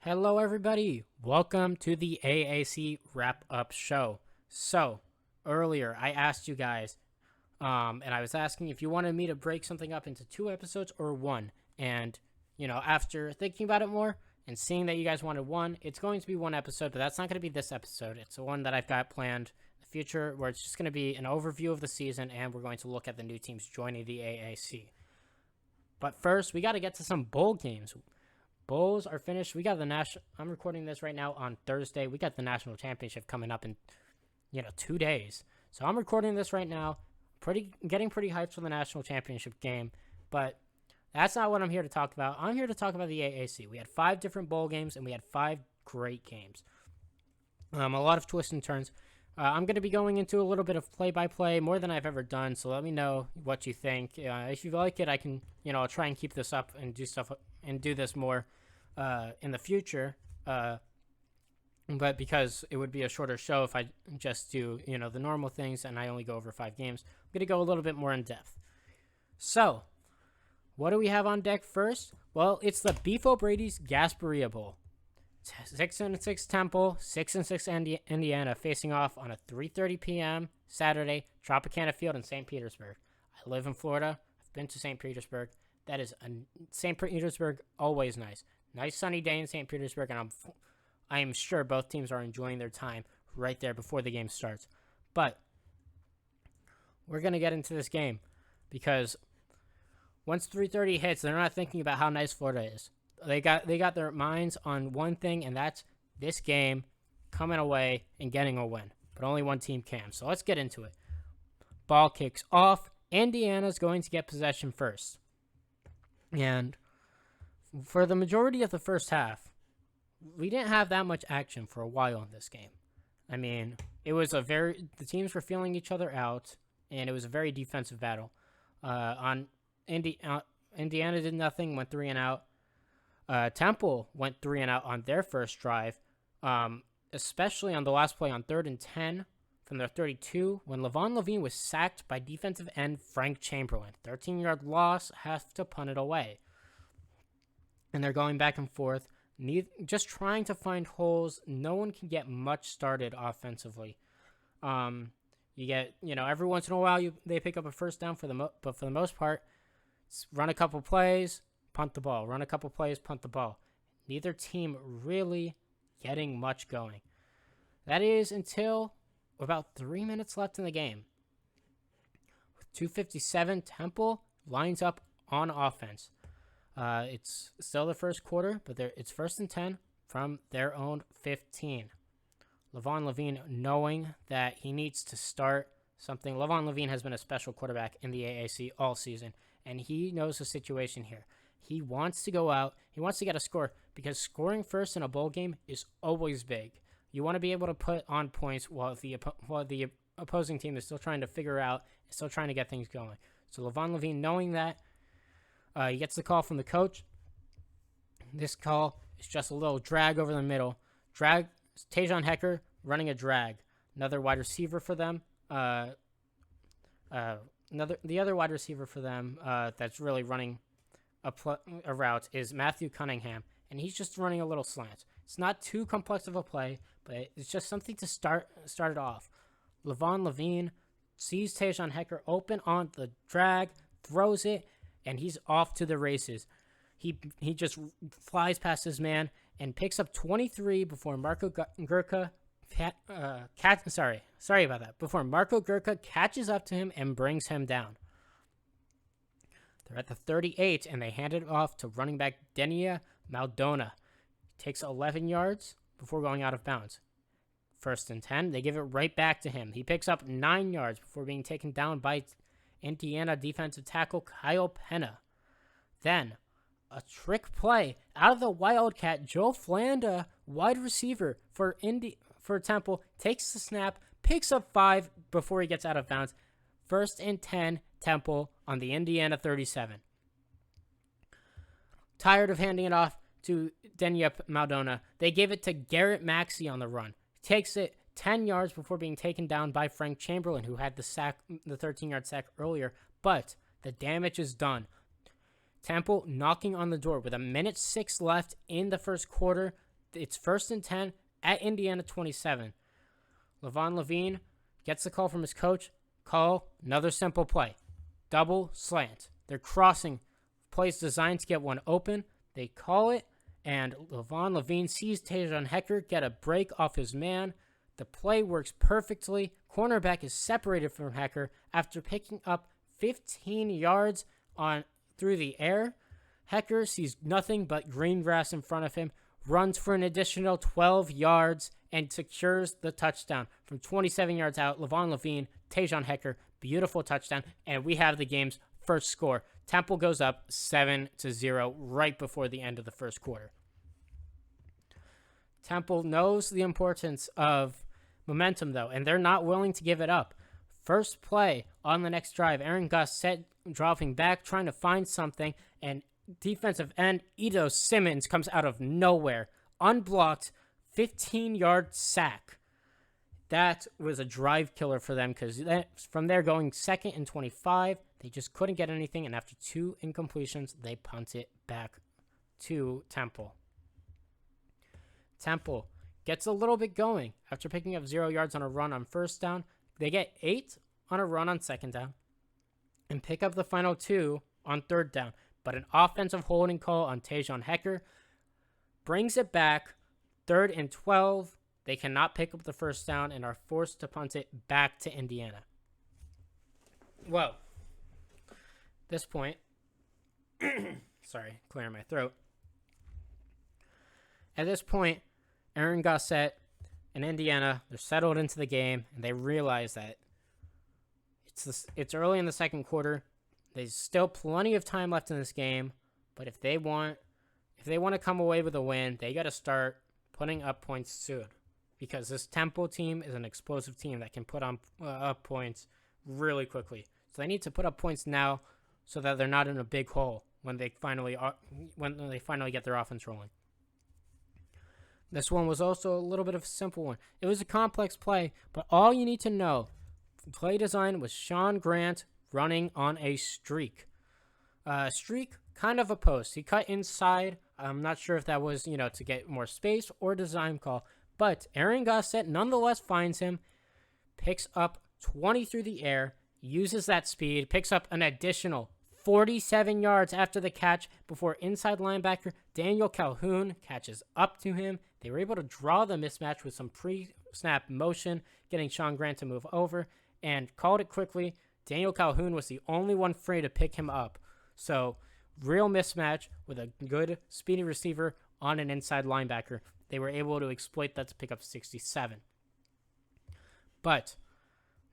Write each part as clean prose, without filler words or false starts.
Hello, everybody. Welcome to the AAC wrap up show. So, earlier I asked you guys, and I was asking if you wanted me to break something up into two episodes or one. And, after thinking about it more and seeing that you guys wanted one, it's going to be one episode, but that's not going to be this episode. It's the one that I've got planned in the future where it's just going to be an overview of the season and we're going to look at the new teams joining the AAC. But first, we got to get to some bowl games. Bowls are finished. We got the national. I'm recording this right now on Thursday. We got the national championship coming up in 2 days. So I'm recording this right now. Getting pretty hyped for the national championship game, but that's not what I'm here to talk about. I'm here to talk about the AAC. We had 5 different bowl games and we had 5 great games. A lot of twists and turns. I'm going to be going into a little bit of play-by-play, more than I've ever done. So let me know what you think. If you like it, I can, I'll try and keep this up and do stuff and do this more in the future. But because it would be a shorter show if I just do, the normal things and I only go over 5 games, I'm going to go a little bit more in depth. So, what do we have on deck first? Well, it's the Beef O'Brady's Gasparilla Bowl. 6-6 Temple, 6-6 Indiana facing off on a 3:30 p.m. Saturday, Tropicana Field in St. Petersburg. I live in Florida. I've been to St. Petersburg. St. Petersburg, always nice. Nice sunny day in St. Petersburg, and I am sure both teams are enjoying their time right there before the game starts. But we're going to get into this game because once 3:30 hits, they're not thinking about how nice Florida is. They got their minds on one thing, and that's this game coming away and getting a win. But only one team can. So let's get into it. Ball kicks off. Indiana's going to get possession first. And for the majority of the first half, we didn't have that much action for a while in this game. I mean, the teams were feeling each other out, and it was a very defensive battle. Indiana did nothing, went 3 and out. Temple went 3 and out on their first drive, especially on the last play on 3rd and 10 from their 32 when Levon Levine was sacked by defensive end Frank Chamberlain. 13-yard loss, have to punt it away. And they're going back and forth, just trying to find holes. No one can get much started offensively. You get, every once in a while they pick up a first down but for the most part, run a couple plays, punt the ball. Run a couple plays, punt the ball. Neither team really getting much going. That is until about 3 minutes left in the game. With 2:57, Temple lines up on offense. It's still the first quarter, but it's 1st and 10 from their own 15. Levon Levine knowing that he needs to start something. Levon Levine has been a special quarterback in the AAC all season, and he knows the situation here. He wants to go out. He wants to get a score because scoring first in a bowl game is always big. You want to be able to put on points while the opposing team is still trying to figure out, still trying to get things going. So Levon Levine, knowing that, he gets the call from the coach. This call is just a little drag over the middle. Tajon Hecker running a drag. Another wide receiver for them. The other wide receiver for them that's really running a route is Matthew Cunningham, and he's just running a little slant. It's not too complex of a play, but it's just something to start it off. Levon Levine sees Tajon Hecker open on the drag, throws it, and he's off to the races. He just flies past his man and picks up 23 before Marco Gurka Before Marco Gurka catches up to him and brings him down. They're at the 38, and they hand it off to running back Denia Maldonado. Takes 11 yards before going out of bounds. 1st and 10, they give it right back to him. He picks up 9 yards before being taken down by Indiana defensive tackle Kyle Penna. Then, a trick play out of the Wildcat. Joe Flanda, wide receiver for Temple, takes the snap, picks up 5 before he gets out of bounds. 1st and 10, Temple on the Indiana 37. Tired of handing it off to Denia Maldonado, they give it to Garrett Maxey on the run. Takes it 10 yards before being taken down by Frank Chamberlain, who had the 13-yard sack earlier, but the damage is done. Temple knocking on the door with 1:06 left in the first quarter. It's 1st and 10 at Indiana 27. Levon Levine gets the call from his coach. Call another simple play. Double slant. They're crossing. Plays designed to get one open. They call it, and Levon Levine sees Tajon Hecker get a break off his man. The play works perfectly. Cornerback is separated from Hecker after picking up 15 yards through the air. Hecker sees nothing but green grass in front of him, runs for an additional 12 yards, and secures the touchdown. From 27 yards out, Levon Levine, Tajon Hecker, beautiful touchdown, and we have the game's first score. Temple goes up 7-0 right before the end of the first quarter. Temple knows the importance of momentum, though, and they're not willing to give it up. First play on the next drive, Aaron Gus dropping back, trying to find something, and defensive end Ito Simmons comes out of nowhere. Unblocked, 15-yard sack. That was a drive killer for them because from there going 2nd and 25, they just couldn't get anything, and after 2 incompletions, they punt it back to Temple. Temple gets a little bit going after picking up 0 yards on a run on first down. They get 8 on a run on second down and pick up the final 2 on third down. But an offensive holding call on Tajon Hecker brings it back 3rd and 12. They cannot pick up the first down and are forced to punt it back to Indiana. Well, at this point, sorry, clearing my throat. At this point, Aaron Gossett and Indiana, they're settled into the game, and they realize that it's early in the second quarter. There's still plenty of time left in this game, but if they want to come away with a win, they got to start putting up points soon, because this Temple team is an explosive team that can put on up points really quickly. So they need to put up points now, so that they're not in a big hole when they finally get their offense rolling. This one was also a little bit of a simple one. It was a complex play, but all you need to know, play design was Sean Grant running on a streak. Streak, kind of a post. He cut inside. I'm not sure if that was, to get more space or design call, but Aaron Gossett nonetheless finds him, picks up 20 through the air, uses that speed, picks up an additional 47 yards after the catch before inside linebacker Daniel Calhoun catches up to him. They were able to draw the mismatch with some pre-snap motion, getting Sean Grant to move over, and called it quickly. Daniel Calhoun was the only one free to pick him up. So, real mismatch with a good, speedy receiver on an inside linebacker. They were able to exploit that to pick up 67. But,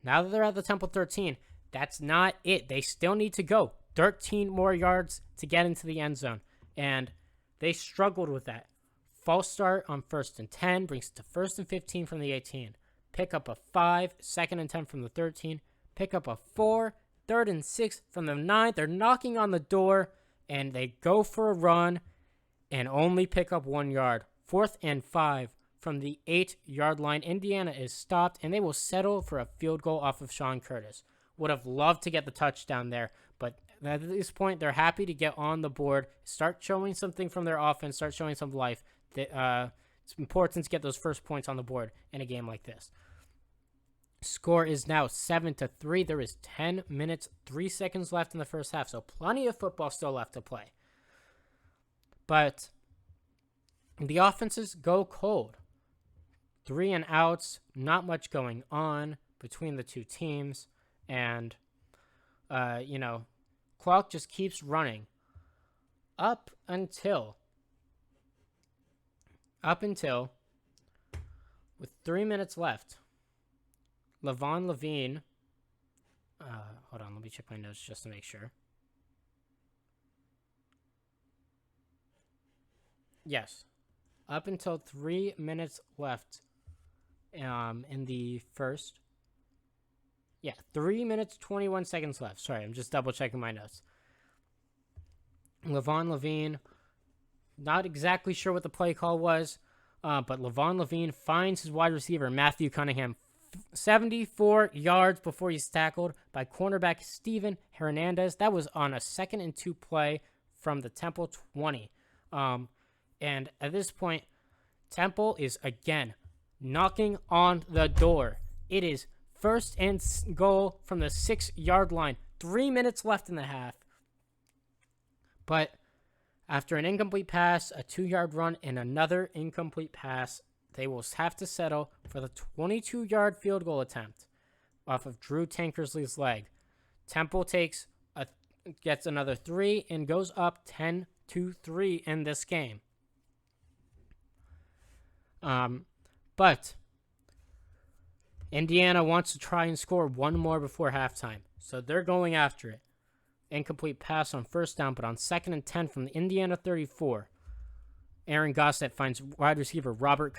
now that they're at the Temple 13, that's not it. They still need to go 13 more yards to get into the end zone. And they struggled with that. False start on 1st and 10 brings it to 1st and 15 from the 18. Pick up a 5, 2nd and 10 from the 13. Pick up a 4, 3rd and 6 from the 9. They're knocking on the door, and they go for a run and only pick up 1 yard. 4th and 5 from the 8-yard line. Indiana is stopped, and they will settle for a field goal off of Sean Curtis. Would have loved to get the touchdown there, but at this point, they're happy to get on the board, start showing something from their offense, start showing some life. It's important to get those first points on the board in a game like this. Score is now 7-3. There is 10 minutes, 3 seconds left in the first half, so plenty of football still left to play. But the offenses go cold. 3 and outs, not much going on between the two teams, and, clock just keeps running up until with 3 minutes left. Levon Levine, hold on, let me check my notes just to make sure. Yes, up until 3 minutes left in the first. Yeah, 3 minutes, 21 seconds left. Sorry, I'm just double checking my notes. Levon Levine, not exactly sure what the play call was, but Levon Levine finds his wide receiver, Matthew Cunningham, 74 yards before he's tackled by cornerback Steven Hernandez. That was on a 2nd and 2 play from the Temple 20. And at this point, Temple is again knocking on the door. It is first and goal from the 6-yard line. 3 minutes left in the half. But after an incomplete pass, a 2-yard run, and another incomplete pass, they will have to settle for the 22-yard field goal attempt off of Drew Tankersley's leg. Temple gets another 3 and goes up 10-3 in this game. But Indiana wants to try and score one more before halftime, so they're going after it. Incomplete pass on first down, but on 2nd and 10 from the Indiana 34, Aaron Gossett finds wide receiver Robert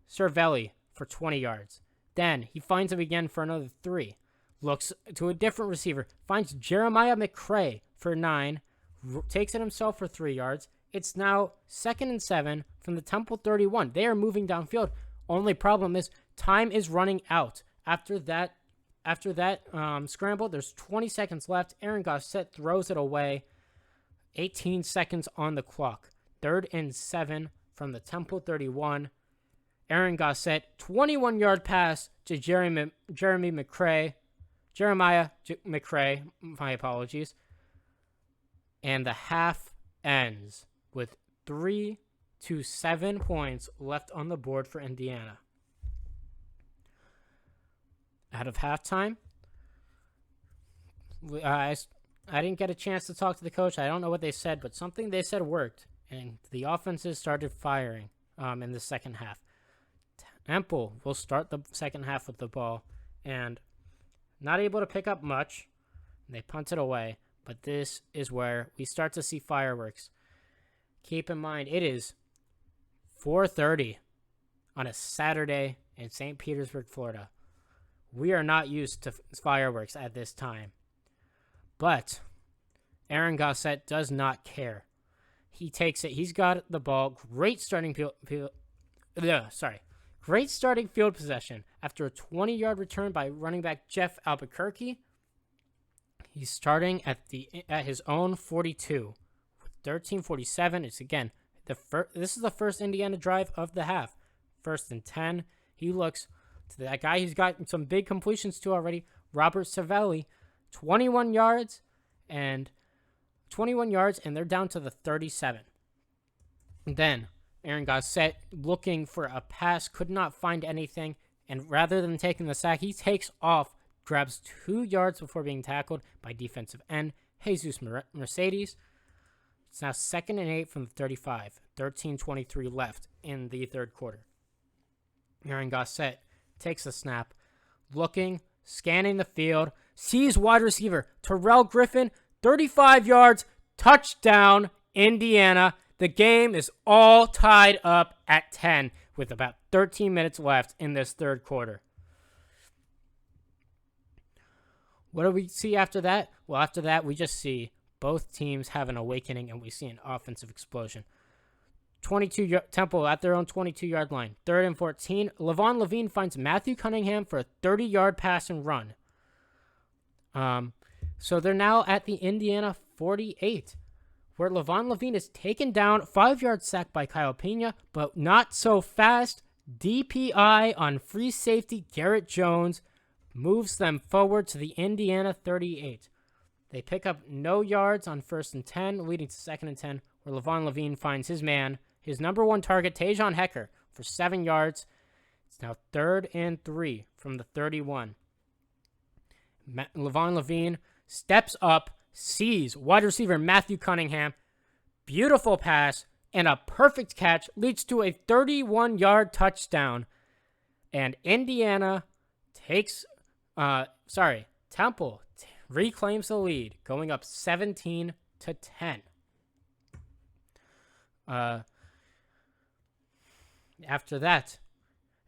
Cervelli for 20 yards. Then he finds him again for another 3. Looks to a different receiver, finds Jeremiah McCray for 9, takes it himself for 3 yards. It's now 2nd and 7 from the Temple 31. They are moving downfield. Only problem is time is running out. After that scramble, there's 20 seconds left. Aaron Gossett throws it away. 18 seconds on the clock. 3rd and 7 from the Temple 31. Aaron Gossett, 21-yard pass to Jeremiah McCray, my apologies. And the half ends with 3 to 7 points left on the board for Indiana. Out of halftime, I didn't get a chance to talk to the coach. I don't know what they said, but something they said worked, and the offenses started firing in the second half. Temple will start the second half with the ball, and not able to pick up much. They punt it away, but this is where we start to see fireworks. Keep in mind, it is 4:30 on a Saturday in St. Petersburg, Florida. We are not used to fireworks at this time. But Aaron Gossett does not care. He takes it. He's got the ball. Great starting field possession. After a 20-yard return by running back Jeff Albuquerque, he's starting at his own 42. 13:47. It's again this is the first Indiana drive of the half. 1st and 10. He looks to that guy he's got some big completions to already, Robert Cervelli, 21 yards, and they're down to the 37. And then Aaron Gossett, looking for a pass, could not find anything, and rather than taking the sack, he takes off, grabs 2 yards before being tackled by defensive end Jesus Mercedes. It's now 2nd and 8 from the 35. 13:23 left in the third quarter. Aaron Gossett takes the snap, looking, scanning the field, sees wide receiver Terrell Griffin, 35 yards, touchdown, Indiana. The game is all tied up at 10 with about 13 minutes left in this third quarter. What do we see after that? Well, after that, we just see both teams have an awakening, and we see an offensive explosion. Temple at their own 22-yard line. 3rd and 14. Levon Levine finds Matthew Cunningham for a 30-yard pass and run. So they're now at the Indiana 48, where Levon Levine is taken down, 5-yard sack by Kyle Pena, but not so fast. DPI on free safety Garrett Jones moves them forward to the Indiana 38. They pick up no yards on 1st and 10, leading to 2nd and 10, where Levon Levine finds his man, his number 1 target, Tajon Hecker, for 7 yards. It's now 3rd and 3 from the 31. Levon Levine steps up, sees wide receiver Matthew Cunningham. Beautiful pass and a perfect catch leads to a 31-yard touchdown. And Indiana Temple reclaims the lead, going up 17-10. After that,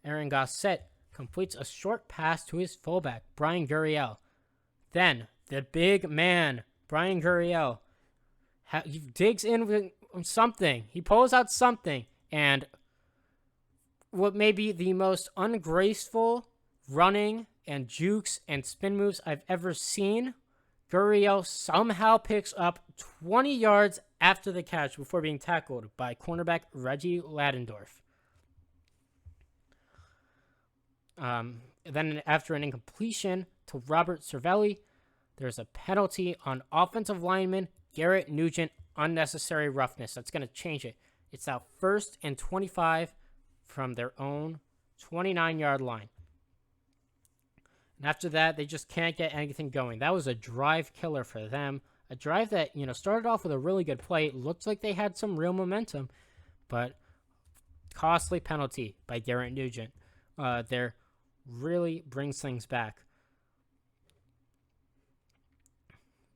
Aaron Gossett completes a short pass to his fullback, Brian Gurriel. Then, the big man, Brian Gurriel, he digs in with something. He pulls out something, and what may be the most ungraceful running and jukes and spin moves I've ever seen, Gurriel somehow picks up 20 yards after the catch before being tackled by cornerback Reggie Ladendorf. Then after an incompletion to Robert Cervelli, there's a penalty on offensive lineman Garrett Nugent, unnecessary roughness. That's going to change it. It's now 1st and 25 from their own 29-yard line. And after that, they just can't get anything going. That was a drive killer for them. A drive that, started off with a really good play. It looked like they had some real momentum, but costly penalty by Garrett Nugent. There really brings things back.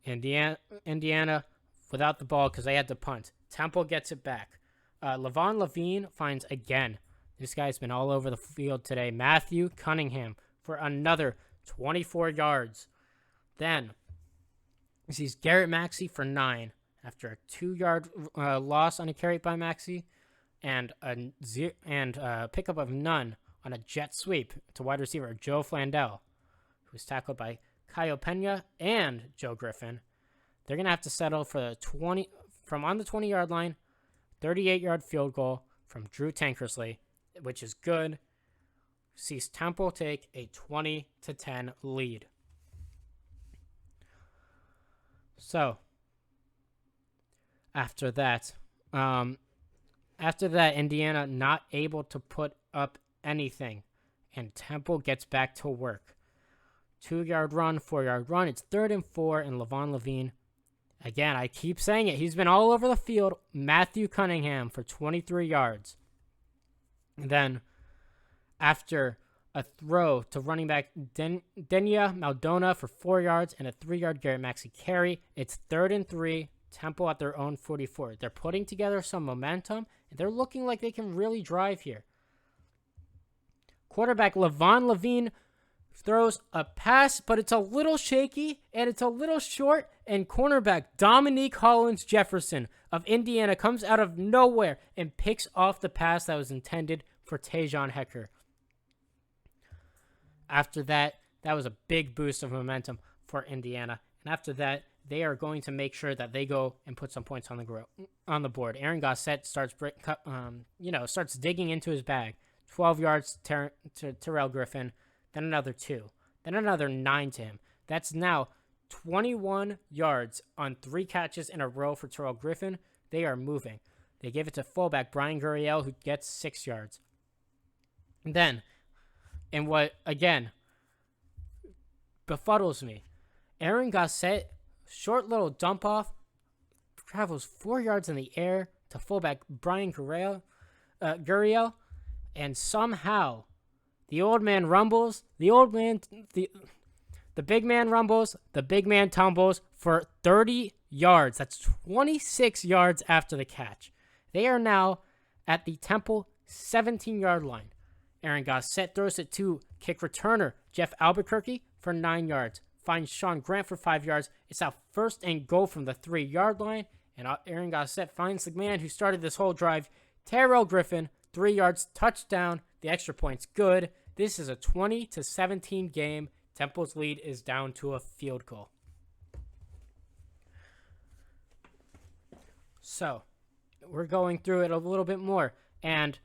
Indiana without the ball because they had to punt. Temple gets it back. Levon Levine finds again. This guy's been all over the field today. Matthew Cunningham for another 24 yards. Then he sees Garrett Maxey for 9 after a 2-yard loss on a carry by Maxey and a pickup of none on a jet sweep to wide receiver Joe Flandell, who was tackled by Kyle Pena and Joe Griffin. They're going to have to settle for the 20 from on the 20-yard line, 38-yard field goal from Drew Tankersley, which is good. Sees Temple take a 20-10 lead. So, after that, Indiana not able to put up anything, and Temple gets back to work. 2-yard run, 4-yard run. It's 3rd and 4, and Levon Levine. Again, I keep saying it. He's been all over the field. Matthew Cunningham for 23 yards. And then, after a throw to running back Denia Maldonado for 4 yards and a 3-yard Garrett Maxey carry, it's 3rd and 3. Temple at their own 44. They're putting together some momentum, and they're looking like they can really drive here. Quarterback Levon Levine throws a pass, but it's a little shaky, and it's a little short, and cornerback Dominique Hollins-Jefferson of Indiana comes out of nowhere and picks off the pass that was intended for Tajon Hecker. After that, that was a big boost of momentum for Indiana, and after that, they are going to make sure that they go and put some points on the board. Aaron Gossett starts digging into his bag. 12 yards to Terrell Griffin, then another 2, then another 9 to him. That's now 21 yards on 3 catches in a row for Terrell Griffin. They are moving. They give it to fullback Brian Gurriel, who gets 6 yards. And then, and what, again, befuddles me, Aaron Gossett, short little dump off, travels 4 yards in the air to fullback Brian Gurriel, and somehow the old man rumbles, the big man rumbles, the big man tumbles for 30 yards. That's 26 yards after the catch. They are now at the Temple 17-yard line. Aaron Gossett throws it to kick returner Jeff Albuquerque for 9 yards. Finds Sean Grant for 5 yards. It's now 1st and goal from the 3-yard line. And Aaron Gossett finds the man who started this whole drive, Terrell Griffin, 3 yards, touchdown. The extra point's good. This is a 20-17 game. Temple's lead is down to a field goal. So, we're going through it a little bit more. And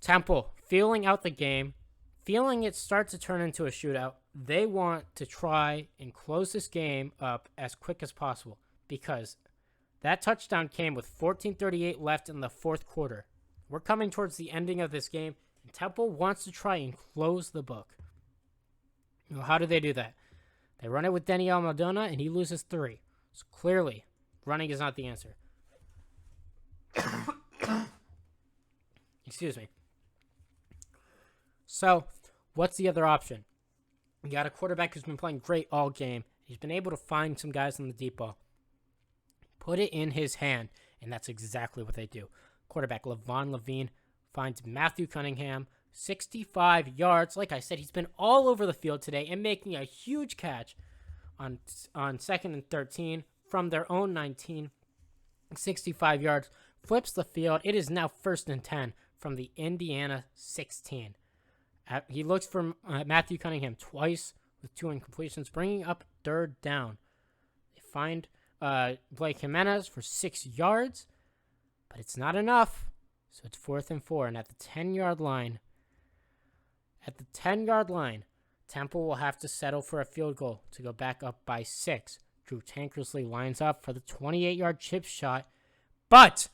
Temple, feeling out the game, feeling it start to turn into a shootout, they want to try and close this game up as quick as possible because that touchdown came with 14:38 left in the 4th quarter. We're coming towards the ending of this game, and Temple wants to try and close the book. Well, how do they do that? They run it with Daniel Maldonado, and he loses 3. So clearly, running is not the answer. Excuse me. So, what's the other option? You got a quarterback who's been playing great all game. He's been able to find some guys on the deep ball. Put it in his hand, and that's exactly what they do. Quarterback Levon Levine finds Matthew Cunningham, 65 yards. Like I said, he's been all over the field today and making a huge catch on 2nd and 13 from their own 19. 65 yards, flips the field. It is now 1st and 10 from the Indiana 16. He looks for Matthew Cunningham twice with 2 incompletions, bringing up 3rd down. They find Blake Jimenez for 6 yards, but it's not enough. So it's 4th and 4. And at the 10-yard line, At the 10-yard line, Temple will have to settle for a field goal to go back up by 6. Drew Tankersley lines up for the 28-yard chip shot, but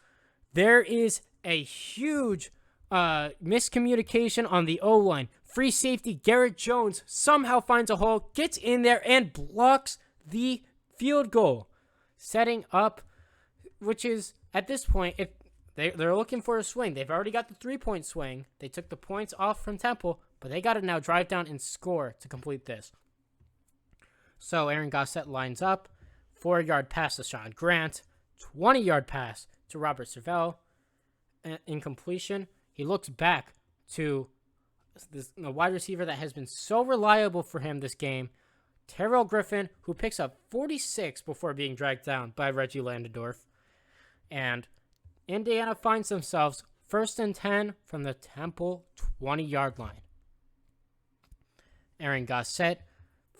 there is a huge miscommunication on the O-line. Free safety Garrett Jones somehow finds a hole, gets in there, and blocks the field goal, setting up, which is, at this point, if they're looking for a swing. They've already got the 3-point swing. They took the points off from Temple, but they got to now drive down and score to complete this. So Aaron Gossett lines up, 4-yard pass to Sean Grant, 20-yard pass to Robert Cervell, incompletion. He looks back to the wide receiver that has been so reliable for him this game, Terrell Griffin, who picks up 46 before being dragged down by Reggie Landendorf. And Indiana finds themselves 1st and 10 from the Temple 20-yard line. Aaron Gossett,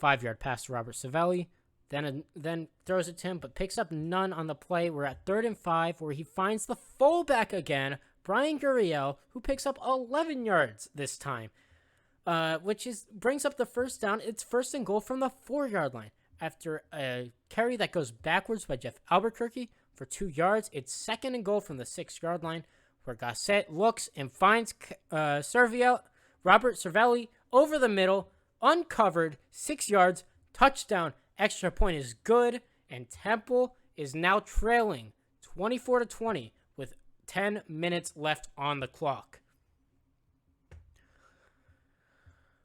5-yard pass to Robert Savelli, then throws it to him, but picks up none on the play. We're at 3rd and 5, where he finds the fullback again, Brian Gurriel, who picks up 11 yards this time, which brings up the first down. It's 1st and goal from the 4-yard line. After a carry that goes backwards by Jeff Albuquerque for 2 yards, it's 2nd and goal from the 6-yard line, where Gossett looks and finds Robert Cervelli over the middle, uncovered, 6 yards, touchdown. Extra point is good, and Temple is now trailing 24-20 with 10 minutes left on the clock.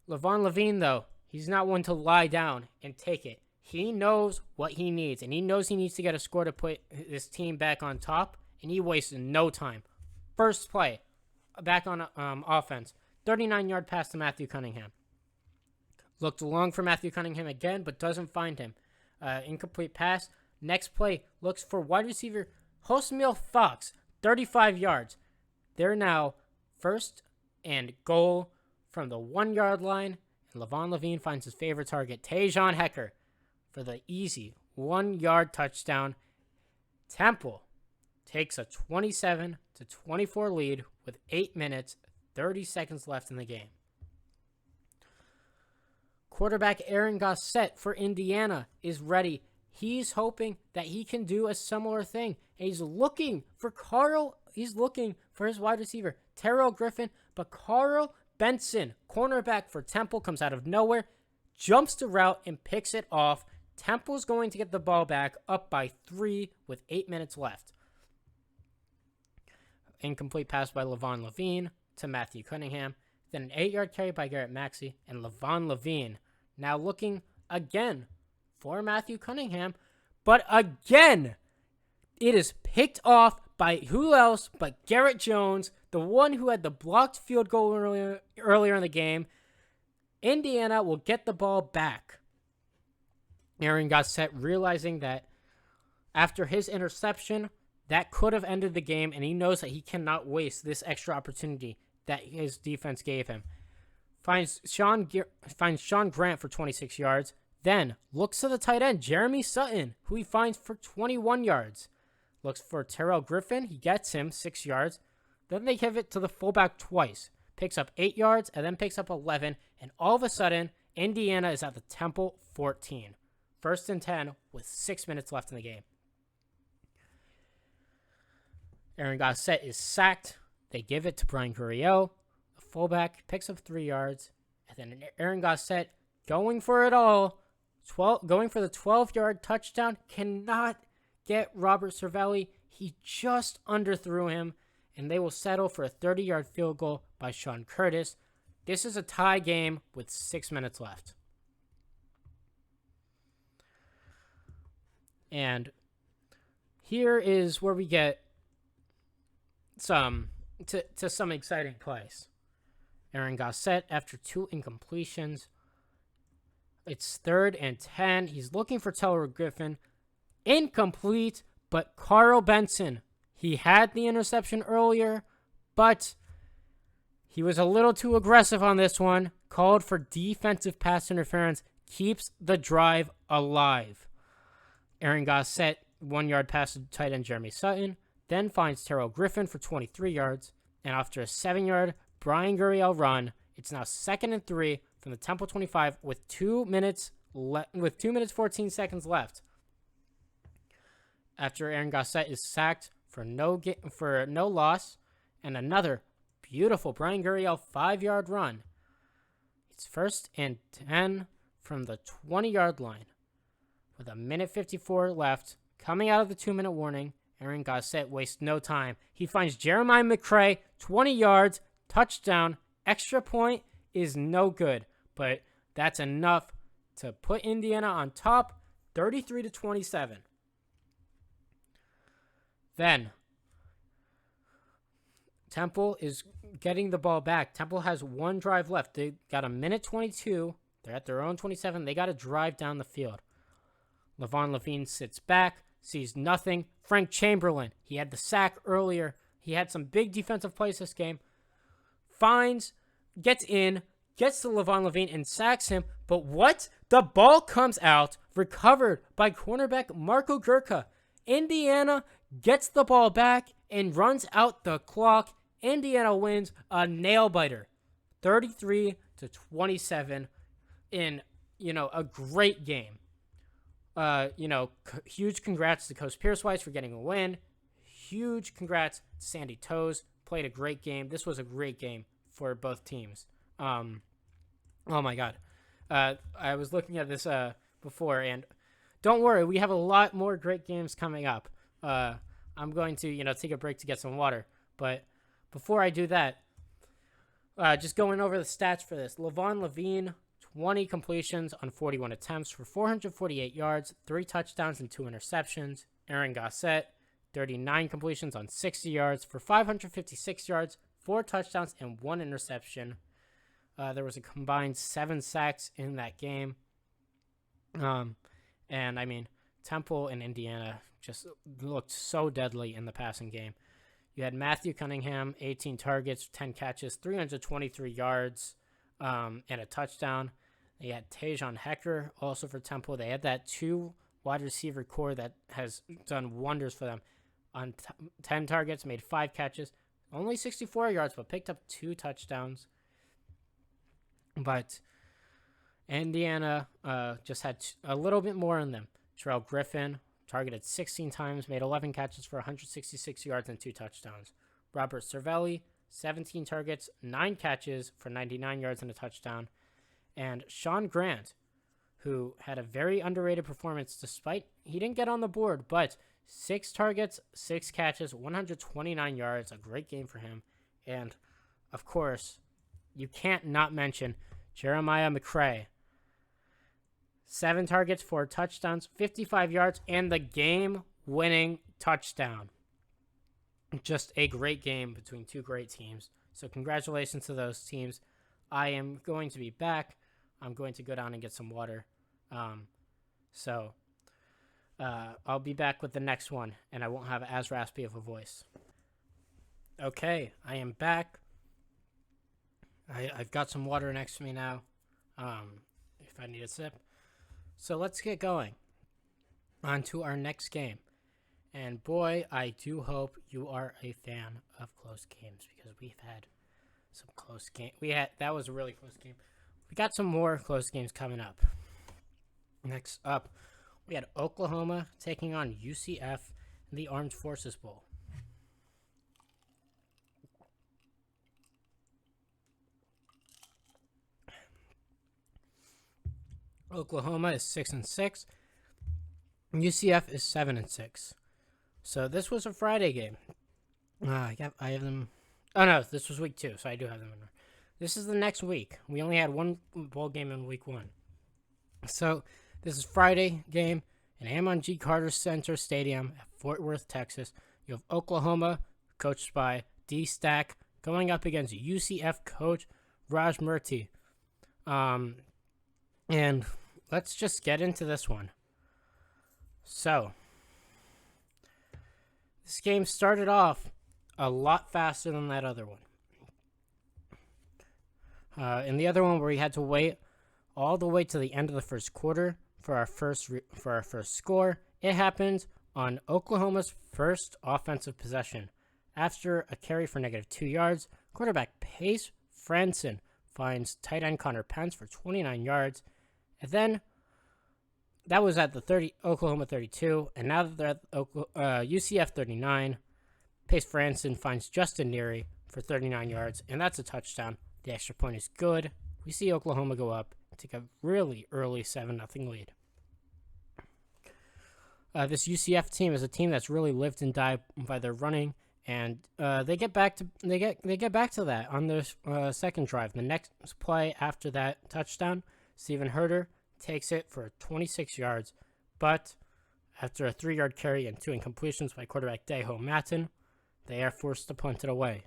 Levon Levine, though, he's not one to lie down and take it. He knows what he needs, and he knows he needs to get a score to put this team back on top, and he wasted no time. First play, back on offense, 39-yard pass to Matthew Cunningham. Looked long for Matthew Cunningham again, but doesn't find him. Incomplete pass. Next play, looks for wide receiver Hosmil Fox, 35 yards. They're now 1st and goal from the 1-yard line, and Levon Levine finds his favorite target, Tajon Hecker, for the easy 1-yard touchdown. Temple takes a 27-24 lead with 8 minutes, 30 seconds left in the game. Quarterback Aaron Gossett for Indiana is ready. He's hoping that he can do a similar thing. And he's looking for his wide receiver, Terrell Griffin, but Carl Benson, cornerback for Temple, comes out of nowhere, jumps the route, and picks it off. Temple's going to get the ball back up by 3 with 8 minutes left. Incomplete pass by Levon Levine to Matthew Cunningham. Then an 8-yard carry by Garrett Maxey, and Levon Levine now looking again for Matthew Cunningham. But again, it is picked off by who else but Garrett Jones, the one who had the blocked field goal earlier in the game. Indiana will get the ball back. Aaron Gossett realizing that after his interception, that could have ended the game, and he knows that he cannot waste this extra opportunity that his defense gave him. Finds Sean Grant for 26 yards, then looks to the tight end, Jeremy Sutton, who he finds for 21 yards. Looks for Terrell Griffin, he gets him 6 yards. Then they give it to the fullback twice. Picks up 8 yards, and then picks up 11, and all of a sudden, Indiana is at the Temple 14. 1st and 10 with 6 minutes left in the game. Aaron Gossett is sacked. They give it to Brian Gurriel. The fullback picks up 3 yards. And then Aaron Gossett going for it all. Going for the 12-yard touchdown. Cannot get Robert Cervelli. He just underthrew him. And they will settle for a 30-yard field goal by Sean Curtis. This is a tie game with 6 minutes left. And here is where we get some exciting plays. Aaron Gossett, after 2 incompletions, it's 3rd and 10. He's looking for Terrell Griffin. Incomplete, but Carl Benson, he had the interception earlier, but he was a little too aggressive on this one. Called for defensive pass interference. Keeps the drive alive. Aaron Gossett, 1-yard pass to tight end Jeremy Sutton. Then finds Terrell Griffin for 23 yards. And after a 7-yard Brian Gurriel run, It's now 2nd and 3 from the Temple 25 with 2 minutes 14 seconds left. After Aaron Gossett is sacked for no loss, and another beautiful Brian Gurriel 5-yard run. It's 1st and 10 from the 20-yard line with a minute 54 left. Coming out of the 2-minute warning, Aaron Gossett wastes no time. He finds Jeremiah McCray, 20 yards, touchdown. Extra point is no good, but that's enough to put Indiana on top, 33-27. Then Temple is getting the ball back. Temple has one drive left. They got a minute 22. They're at their own 27. They got to drive down the field. Levon Levine sits back, sees nothing. Frank Chamberlain, he had the sack earlier. He had some big defensive plays this game. Gets to Levon Levine and sacks him. But what? The ball comes out, recovered by cornerback Marco Gurka. Indiana gets the ball back and runs out the clock. Indiana wins a nail-biter, 33-27 in, a great game. Huge congrats to Coach Pierce-Weiss for getting a win. Huge congrats to Sandy Toes. Played a great game. This was a great game for both teams. Oh my God. I was looking at this before, and don't worry, we have a lot more great games coming up. I'm going to, take a break to get some water. But before I do that, just going over the stats for this. Levon Levine, 20 completions on 41 attempts for 448 yards, 3 touchdowns and 2 interceptions. Aaron Gossett, 39 completions on 60 yards for 556 yards, 4 touchdowns and 1 interception. There was a combined 7 sacks in that game. Temple and Indiana just looked so deadly in the passing game. You had Matthew Cunningham, 18 targets, 10 catches, 323 yards, and a touchdown. They had Tajon Hecker also for Temple. They had that 2 wide receiver core that has done wonders for them. On 10 targets, made 5 catches, only 64 yards, but picked up 2 touchdowns. But Indiana just had a little bit more in them. Terrell Griffin targeted 16 times, made 11 catches for 166 yards and 2 touchdowns. Robert Cervelli, 17 targets, 9 catches for 99 yards and a touchdown. And Sean Grant, who had a very underrated performance despite he didn't get on the board, but 6 targets, 6 catches, 129 yards, a great game for him. And, of course, you can't not mention Jeremiah McCray. 7 targets, 4 touchdowns, 55 yards, and the game-winning touchdown. Just a great game between 2 great teams. So congratulations to those teams. I am going to be back. I'm going to go down and get some water. I'll be back with the next one, and I won't have as raspy of a voice. Okay, I am back. I've got some water next to me now, if I need a sip. So let's get going on to our next game. And boy, I do hope you are a fan of close games, because we've had some close games. That was a really close game. We got some more close games coming up. Next up, we had Oklahoma taking on UCF in the Armed Forces Bowl. Oklahoma is 6-6. UCF is 7-6. So this was a Friday game. I have them. Oh no, this was week 2, so I do have them in there. This is the next week. We only had one bowl game in week 1. So this is Friday game in Amon G. Carter Center Stadium at Fort Worth, Texas. You have Oklahoma, coached by D. Stack, going up against UCF coach Raj Murthy. And let's just get into this one. So, this game started off a lot faster than that other one. In the other one, where we had to wait all the way to the end of the first quarter for our first score, it happened on Oklahoma's first offensive possession. After a carry for -2 yards, quarterback Pace Franson finds tight end Connor Pence for 29 yards. And then that was at the Oklahoma 32. And now that they're at UCF 39, Pace Franson finds Justin Neary for 39 yards. And that's a touchdown. The extra point is good. We see Oklahoma go up, take a really early 7-0 lead. This UCF team is a team that's really lived and died by their running, and they get back to that on their second drive. The next play after that touchdown, Stephen Herder takes it for 26 yards, but after a 3-yard carry and 2 incompletions by quarterback Deho Matten, they are forced to punt it away.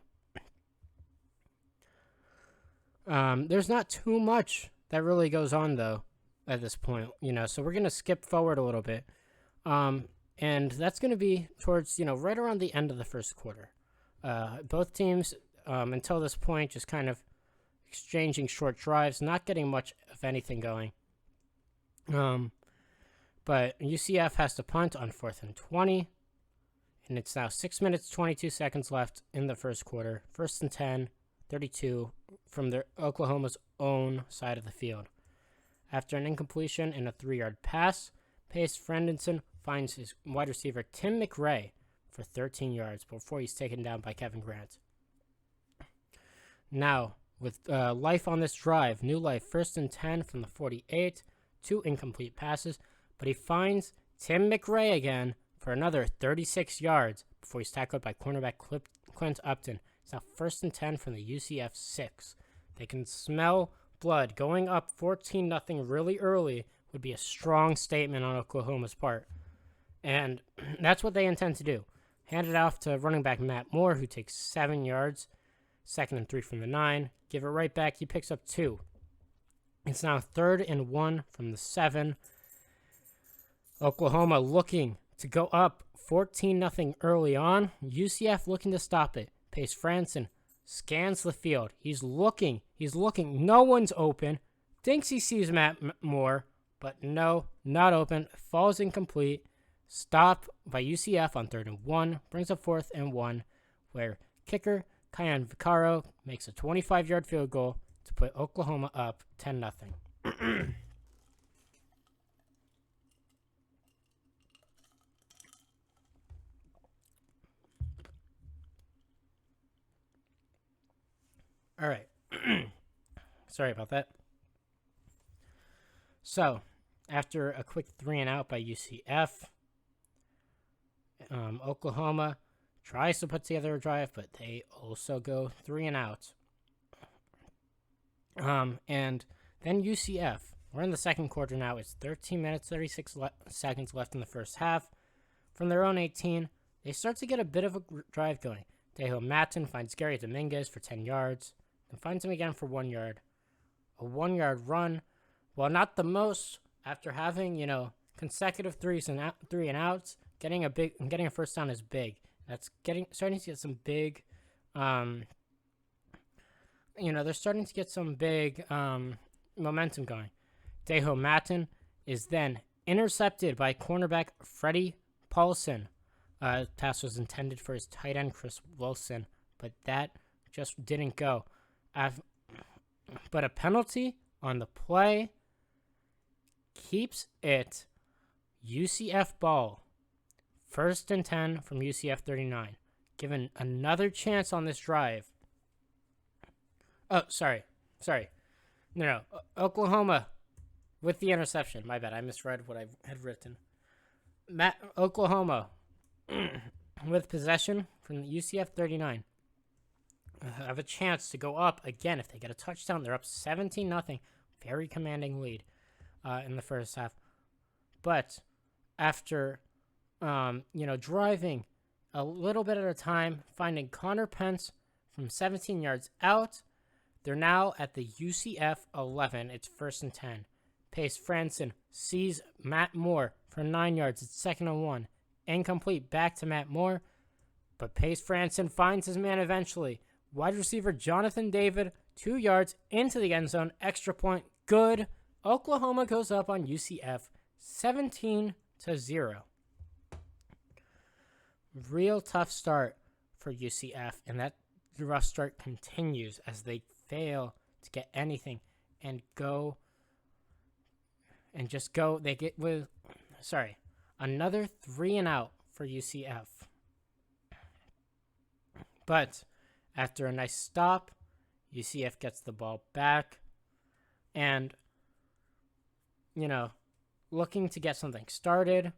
There's not too much that really goes on though at this point, so we're gonna skip forward a little bit. And that's going to be towards, right around the end of the first quarter. Both teams, until this point, just kind of exchanging short drives, not getting much of anything going. But UCF has to punt on 4th and 20, and it's now 6 minutes, 22 seconds left in the first quarter. 1st and 10, 32 from their Oklahoma's own side of the field. After an incompletion and a 3-yard pass, Pace Franson finds his wide receiver Tim McRae for 13 yards before he's taken down by Kevin Grant. Now, with life on this drive, new life, 1st and 10 from the 48, 2 incomplete passes, but he finds Tim McRae again for another 36 yards before he's tackled by cornerback Clint Upton. It's now 1st and 10 from the UCF 6. They can smell blood. Going up 14-0 really early would be a strong statement on Oklahoma's part. And that's what they intend to do. Hand it off to running back Matt Moore, who takes 7 yards. 2nd and 3 from the 9. Give it right back. He picks up 2. It's now 3rd and 1 from the 7. Oklahoma looking to go up 14-0 early on. UCF looking to stop it. Pace Franson scans the field. He's looking. No one's open. Thinks he sees Matt Moore, but no, not open. Falls incomplete. Stop by UCF on 3rd and 1. Brings up 4th and 1, where kicker Kyan Vaccaro makes a 25-yard field goal to put Oklahoma up 10-0. All right. Sorry about that. So, after a quick 3-and-out by UCF, Oklahoma tries to put together a drive, but they also go 3-and-out. And then UCF, we're in the second quarter now. It's 13 minutes, 36 seconds left in the first half. From their own 18, they start to get a bit of a drive going. Deho Matten finds Gary Dominguez for 10 yards, and finds him again for 1 yard. A 1-yard run, while not the most, after having, consecutive 3-and-outs, getting a first down is big. That's starting to get some big, they're starting to get some big momentum going. Deho Matten is then intercepted by cornerback Freddie Paulson. Pass was intended for his tight end Chris Wilson, but that just didn't go. But a penalty on the play keeps it UCF ball. 1st and 10 from UCF 39. Given another chance on this drive. Oh, sorry. No. Oklahoma with the interception. My bad. I misread what I had written. Oklahoma with possession from the UCF 39. Have a chance to go up again. If they get a touchdown, they're up 17-0. Very commanding lead in the first half. But after driving a little bit at a time, finding Connor Pence from 17 yards out. They're now at the UCF 11. It's 1st and 10. Pace Franson sees Matt Moore for 9 yards. It's 2nd and 1. Incomplete back to Matt Moore. But Pace Franson finds his man eventually. Wide receiver Jonathan David, 2 yards into the end zone. Extra point. Good. Oklahoma goes up on UCF 17-0. Real tough start for UCF, and that rough start continues as they fail to get anything and go and just go. They get with, another 3 and out for UCF. But after a nice stop, UCF gets the ball back and, looking to get something started.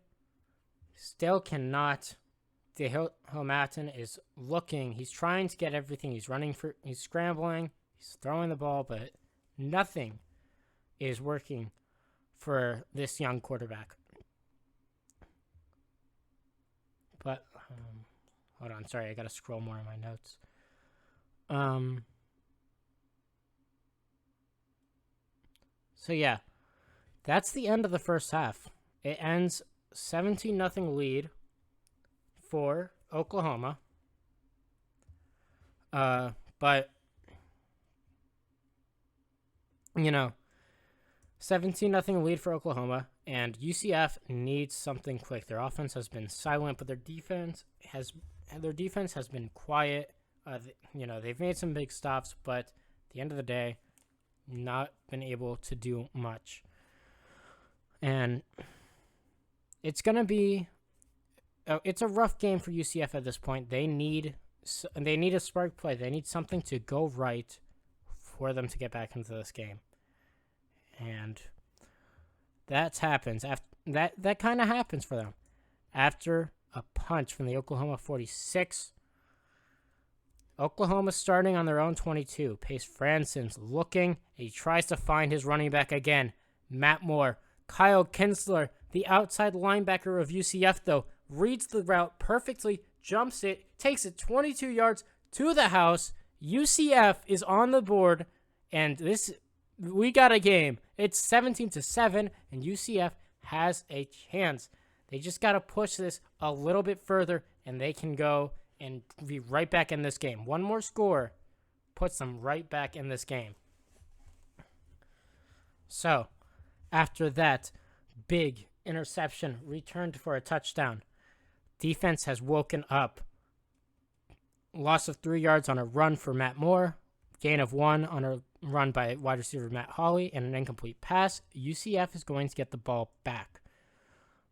Still cannot. DeHomatin is looking. He's trying to get everything. He's scrambling. He's throwing the ball, but nothing is working for this young quarterback. But, hold on. Sorry, I got to scroll more in my notes. So, yeah, that's the end of the first half. It ends 17-0 lead for Oklahoma. But 17-0 lead for Oklahoma, and UCF needs something quick. Their offense has been silent, but their defense has been quiet. They've made some big stops, but at the end of the day, not been able to do much. And it's going to be it's a rough game for UCF at this point. They need a spark play. They need something to go right for them to get back into this game. And that happens. That kind of happens for them. After a punch from the Oklahoma 46, Oklahoma starting on their own 22. Pace Franson's looking. He tries to find his running back again. Matt Moore. Kyle Kinsler, the outside linebacker of UCF, though, reads the route perfectly, jumps it, takes it 22 yards to the house. UCF is on the board, and we got a game. It's 17-7, and UCF has a chance. They just got to push this a little bit further, and they can go and be right back in this game. One more score puts them right back in this game. So, after that big interception returned for a touchdown, defense has woken up. Loss of 3 yards on a run for Matt Moore. Gain of 1 on a run by wide receiver Matt Hawley and an incomplete pass. UCF is going to get the ball back.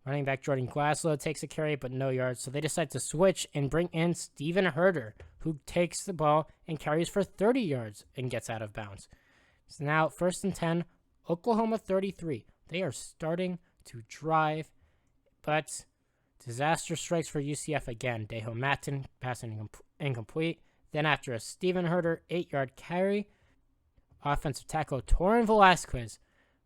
Running back Jordan Glasgow takes a carry but no yards, so they decide to switch and bring in Stephen Herder, who takes the ball and carries for 30 yards and gets out of bounds. It's now 1st and 10, Oklahoma 33. They are starting to drive, but disaster strikes for UCF again. DeHomatin passing incomplete. Then after a Stephen Herder 8-yard carry, offensive tackle Torrin Velasquez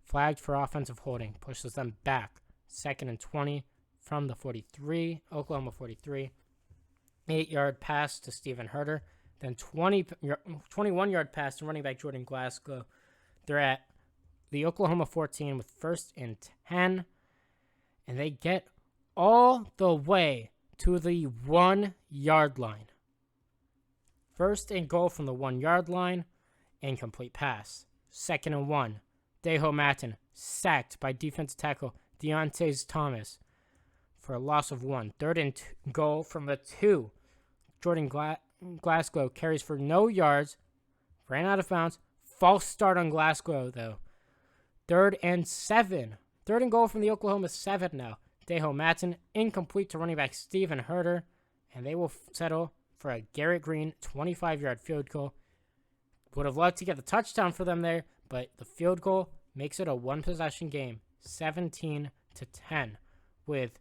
flagged for offensive holding, pushes them back. 2nd and 20 from the 43, Oklahoma 43. 8-yard pass to Stephen Herder. Then 21-yard pass to running back Jordan Glasgow. They're at the Oklahoma 14 with 1st and 10. And they get all the way to the 1-yard line. 1st and goal from the 1-yard line. Incomplete pass. 2nd and 1. DeHomatin sacked by defensive tackle Deontay Thomas for a loss of 1. 3rd and goal from the 2. Jordan Glasgow carries for no yards. Ran out of bounds. False start on Glasgow, though. 3rd and 7. 3rd and goal from the Oklahoma 7 now. DeHomatin incomplete to running back Stephen Herder. And they will settle for a Garrett Green 25-yard field goal. Would have loved to get the touchdown for them there, but the field goal makes it a one-possession game. 17-10 with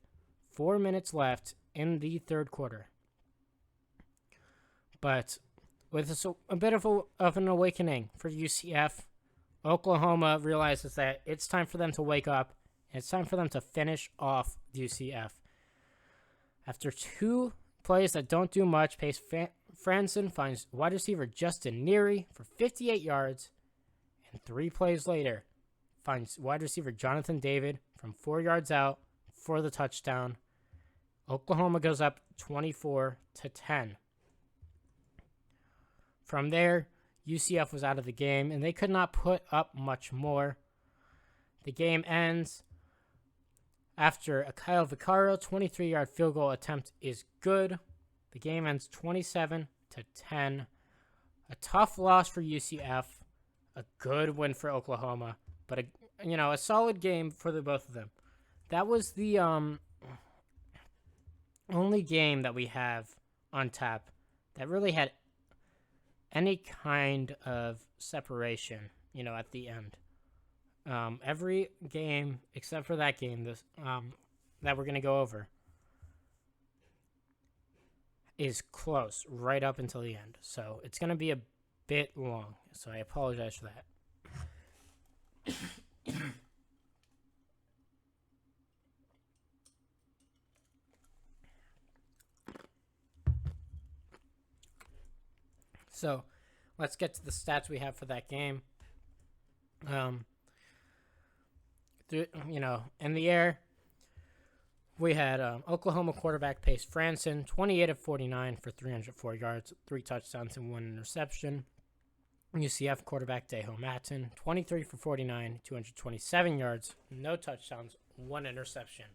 4 minutes left in the third quarter. But with a bit of an awakening for UCF, Oklahoma realizes that it's time for them to wake up, and it's time for them to finish off UCF. After 2 plays that don't do much, Pace Franson finds wide receiver Justin Neary for 58 yards, and 3 plays later, finds wide receiver Jonathan David from 4 yards out for the touchdown. Oklahoma goes up 24-10. From there, UCF was out of the game, and they could not put up much more. The game ends after a Kyle Vaccaro 23-yard field goal attempt is good. The game ends 27-10. A tough loss for UCF. a good win for Oklahoma, but a solid game for the both of them. That was the only game that we have on tap that really had any kind of separation, at the end. Every game except for that game, that we're gonna go over, is close right up until the end. So it's gonna be a bit long. So I apologize for that. So let's get to the stats we have for that game. In the air, we had Oklahoma quarterback Pace Franson, 28 of 49 for 304 yards, 3 touchdowns, and 1 interception. UCF quarterback Deho Matson, 23 for 49, 227 yards, no touchdowns, 1 interception.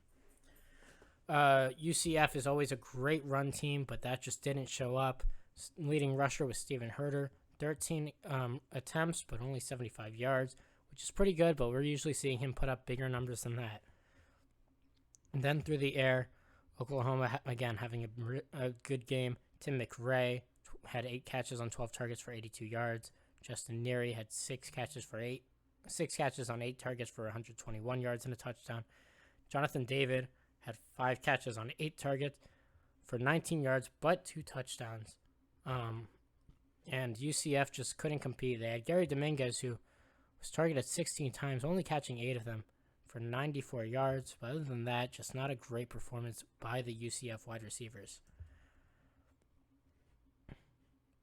UCF is always a great run team, but that just didn't show up. Leading rusher was Steven Herter, 13 attempts, but only 75 yards, which is pretty good, but we're usually seeing him put up bigger numbers than that. And then through the air, Oklahoma, again, having a good game. Tim McRae had 8 catches on 12 targets for 82 yards. Justin Neary had 6 catches on 8 targets for 121 yards and a touchdown. Jonathan David had 5 catches on 8 targets for 19 yards, but 2 touchdowns. And UCF just couldn't compete. They had Gary Dominguez, who was targeted 16 times, only catching 8 of them for 94 yards. But other than that, just not a great performance by the UCF wide receivers.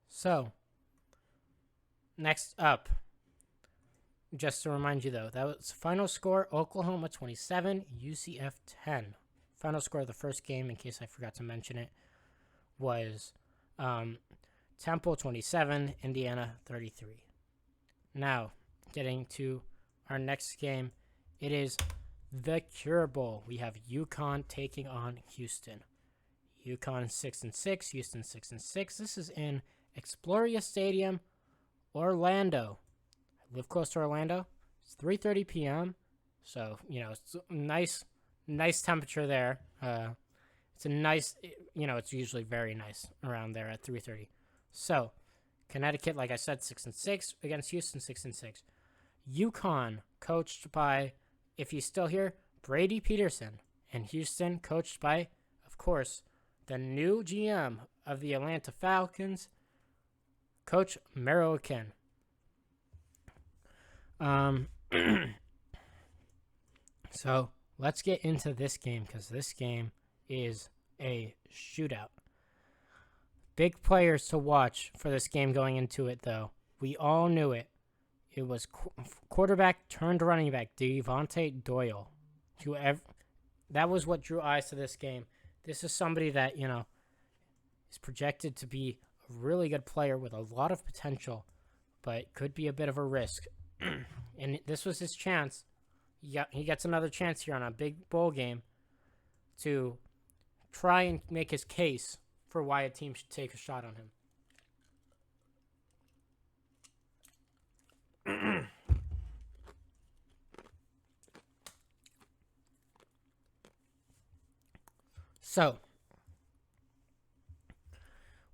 So, next up, just to remind you though, that was final score, Oklahoma 27, UCF 10. Final score of the first game, in case I forgot to mention it, was Temple 27, Indiana 33. Now, getting to our next game, it is the Cure Bowl. We have UConn taking on Houston. UConn 6-6, Houston 6-6. This is in Exploria Stadium, Orlando. I live close to Orlando. It's 3:30 p.m. So, it's nice temperature there. It's a nice, it's usually very nice around there at 3:30. So, Connecticut, like I said, 6-6 against Houston, 6-6. UConn, coached by, if he's still here, Brady Peterson, and Houston, coached by, of course, the new GM of the Atlanta Falcons, Coach Merrill-Ken. So let's get into this game, because this game is a shootout. Big players to watch for this game going into it, though. We all knew it. It was quarterback turned running back, Devontae Doyle. That was what drew eyes to this game. This is somebody that, is projected to be a really good player with a lot of potential, but could be a bit of a risk. And this was his chance. He gets another chance here on a big bowl game to try and make his case for why a team should take a shot on him. So,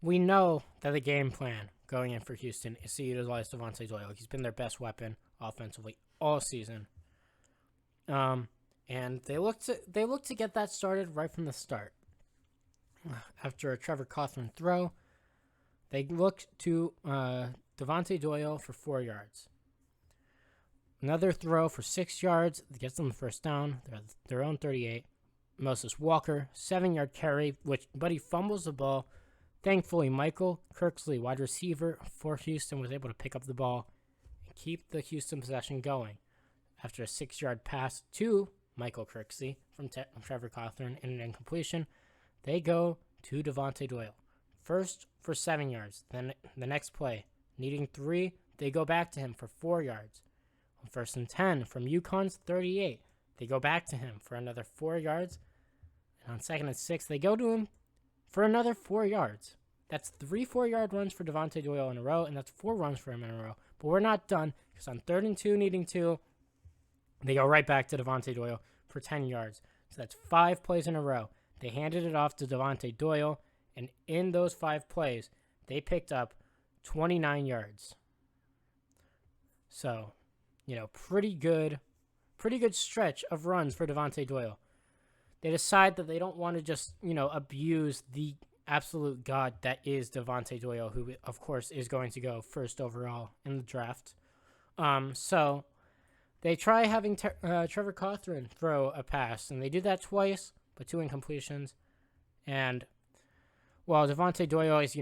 we know that the game plan going in for Houston is to utilize Devontae Doyle. He's been their best weapon offensively all season. And they look to get that started right from the start. After a Trevor Cawthorn throw, they look to Devontae Doyle for 4 yards. Another throw for 6 yards gets them the first down. They're at their own 38. Moses Walker, 7-yard carry, but he fumbles the ball. Thankfully, Michael Kirksley, wide receiver for Houston, was able to pick up the ball and keep the Houston possession going. After a 6-yard pass to Michael Kirksley from Trevor Cawthorn in an incompletion, they go to Devontae Doyle. First for 7 yards. Then the next play, needing 3, they go back to him for 4 yards. On 1st and 10 from UConn's 38, they go back to him for another 4 yards. And on 2nd and 6, they go to him for another 4 yards. That's 3 4-yard runs for Devontae Doyle in a row, and that's 4 runs for him in a row But we're not done, because on 3rd and 2, needing 2, they go right back to Devontae Doyle for 10 yards. So that's 5 plays in a row. They handed it off to Devontae Doyle, and in those 5 plays, they picked up 29 yards. So, pretty good stretch of runs for Devontae Doyle. They decide that they don't want to just, abuse the absolute god that is Devontae Doyle, who, of course, is going to go first overall in the draft. So they try having Trevor Cawthron throw a pass, and they do that twice, but 2 incompletions. And while Devontae Doyle is,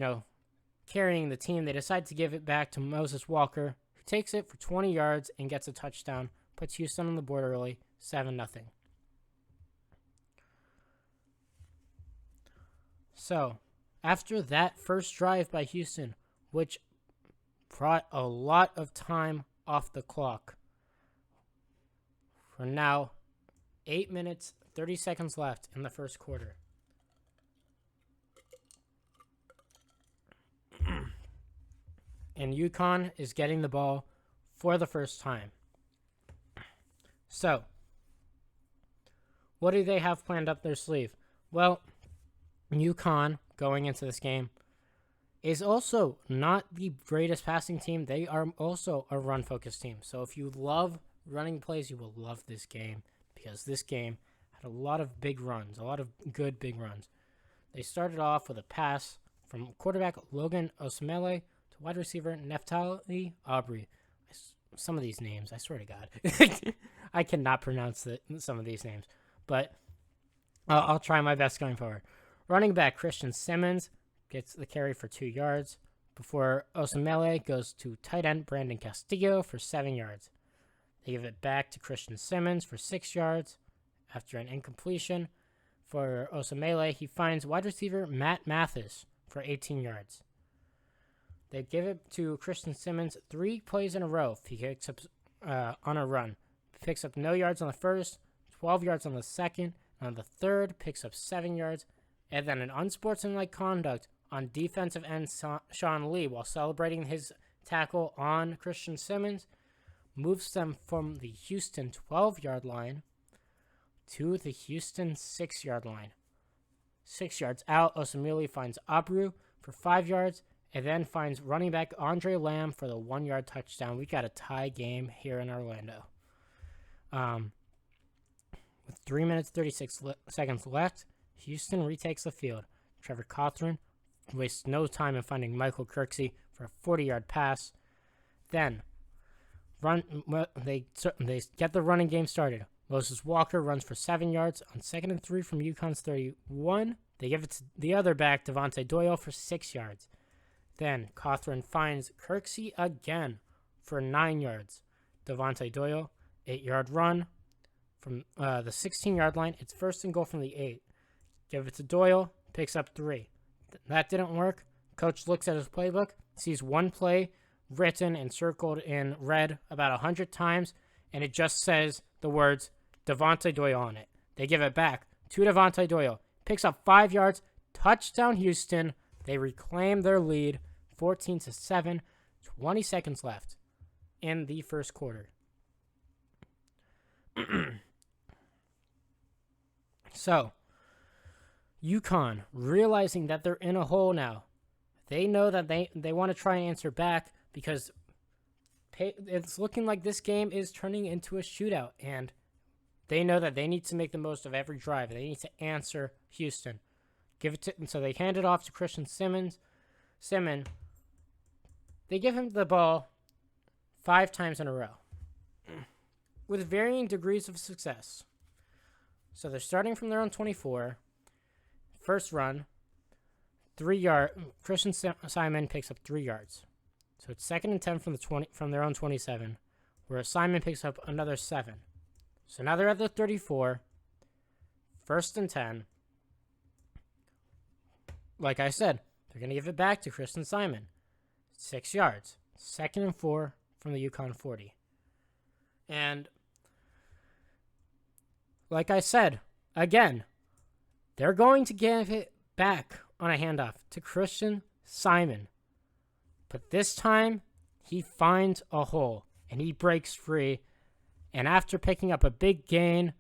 carrying the team, they decide to give it back to Moses Walker, who takes it for 20 yards and gets a touchdown, puts Houston on the board early, 7-0. So, after that first drive by Houston, which brought a lot of time off the clock, for now 8 minutes, 30 seconds left in the first quarter. And UConn is getting the ball for the first time. So, what do they have planned up their sleeve? Well, UConn, going into this game, is also not the greatest passing team. They are also a run-focused team. So if you love running plays, you will love this game, because this game had a lot of big runs, a lot of good big runs. They started off with a pass from quarterback Logan Osemele to wide receiver Neftali Aubrey. Some of these names, I swear to God. I cannot pronounce some of these names, but I'll try my best going forward. Running back Christian Simmons gets the carry for 2 yards before Osemele goes to tight end Brandon Castillo for 7 yards. They give it back to Christian Simmons for 6 yards. After an incompletion for Osemele, he finds wide receiver Matt Mathis for 18 yards. They give it to Christian Simmons 3 plays in a row. He picks up on a run. Picks up no yards on the first, 12 yards on the second, and on the third picks up 7 yards. And then an unsportsmanlike conduct on defensive end Sean Lee while celebrating his tackle on Christian Simmons moves them from the Houston 12-yard line to the Houston 6-yard line. 6 yards out, Osemele finds Abreu for 5 yards and then finds running back Andre Lamb for the 1-yard touchdown. We got a tie game here in Orlando. With 3 minutes, 36 seconds left, Houston retakes the field. Trevor Cawthron wastes no time in finding Michael Kirksey for a 40-yard pass. Then, they get the running game started. Moses Walker runs for 7 yards on 2nd and 3 from UConn's 31. They give it to the other back, Devontae Doyle, for 6 yards. Then, Cawthron finds Kirksey again for 9 yards. Devontae Doyle, 8-yard run from the 16-yard line. It's 1st and goal from the 8. Give it to Doyle, picks up 3. That didn't work. Coach looks at his playbook, sees one play written and circled in red about 100 times, and it just says the words Devontae Doyle on it. They give it back to Devontae Doyle. Picks up 5 yards. Touchdown Houston. They reclaim their lead, 14-7. 20 seconds left in the first quarter. So, UConn, realizing that they're in a hole now, they know that they want to try and answer back because it's looking like this game is turning into a shootout, and they know that they need to make the most of every drive. They need to answer Houston. So they hand it off to Christian Simmons. They give him the ball 5 times in a row with varying degrees of success. So they're starting from their own 24. First run, 3 yard. Christian Simon picks up 3 yards. So it's 2nd and 10 from their own 27, where Simon picks up another 7. So now they're at the 34. 1st and 10. Like I said, they're going to give it back to Christian Simon. 6 yards. 2nd and 4 from the UConn 40. And like I said, again, they're going to give it back on a handoff to Christian Simon. But this time, he finds a hole and he breaks free. And after picking up a big gain,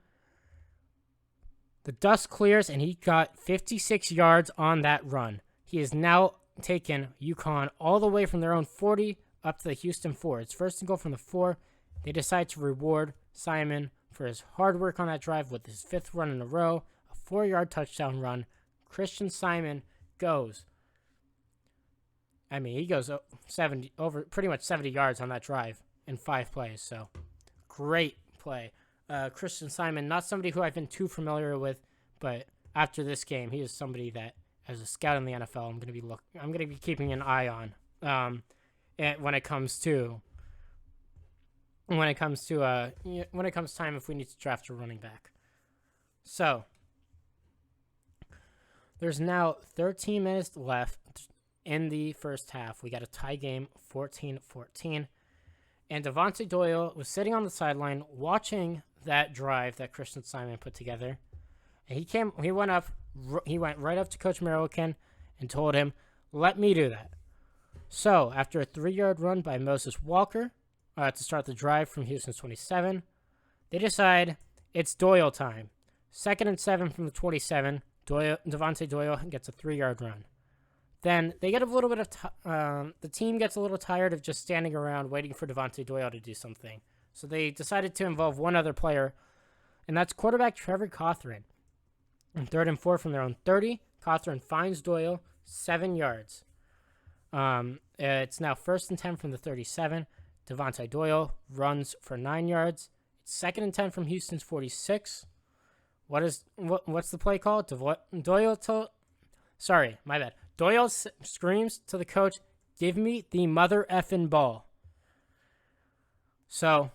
the dust clears and he got 56 yards on that run. He has now taken UConn all the way from their own 40 up to the Houston 4. It's first and goal from the 4. They decide to reward Simon for his hard work on that drive with his 5th run in a row, a 4-yard touchdown run. Christian Simon goes. He goes 70 over pretty much 70 yards on that drive in 5 plays. So great play. Christian Simon, not somebody who I've been too familiar with, but after this game, he is somebody that, as a scout in the NFL, I'm going to be keeping an eye on. When it comes time if we need to draft a running back. So there's now 13 minutes left in the first half. We got a tie game, 14-14. And Devontae Doyle was sitting on the sideline watching that drive that Christian Simon put together. And he went right up to Coach Merrill-Ken and told him, "Let me do that." So after a 3-yard run by Moses Walker to start the drive from Houston's 27, they decide it's Doyle time. 2nd and 7 from the 27. Devontae Doyle gets a 3-yard run. Then they get a little bit of the team gets a little tired of just standing around waiting for Devontae Doyle to do something. So they decided to involve one other player, and that's quarterback Trevor Cawthron. On 3rd and 4 from their own 30, Cawthron finds Doyle 7 yards. It's now 1st and 10 from the 37. Devontae Doyle runs for 9 yards. It's 2nd and 10 from Houston's 46. What's the play called? Doyle screams to the coach, "Give me the mother effing ball." So,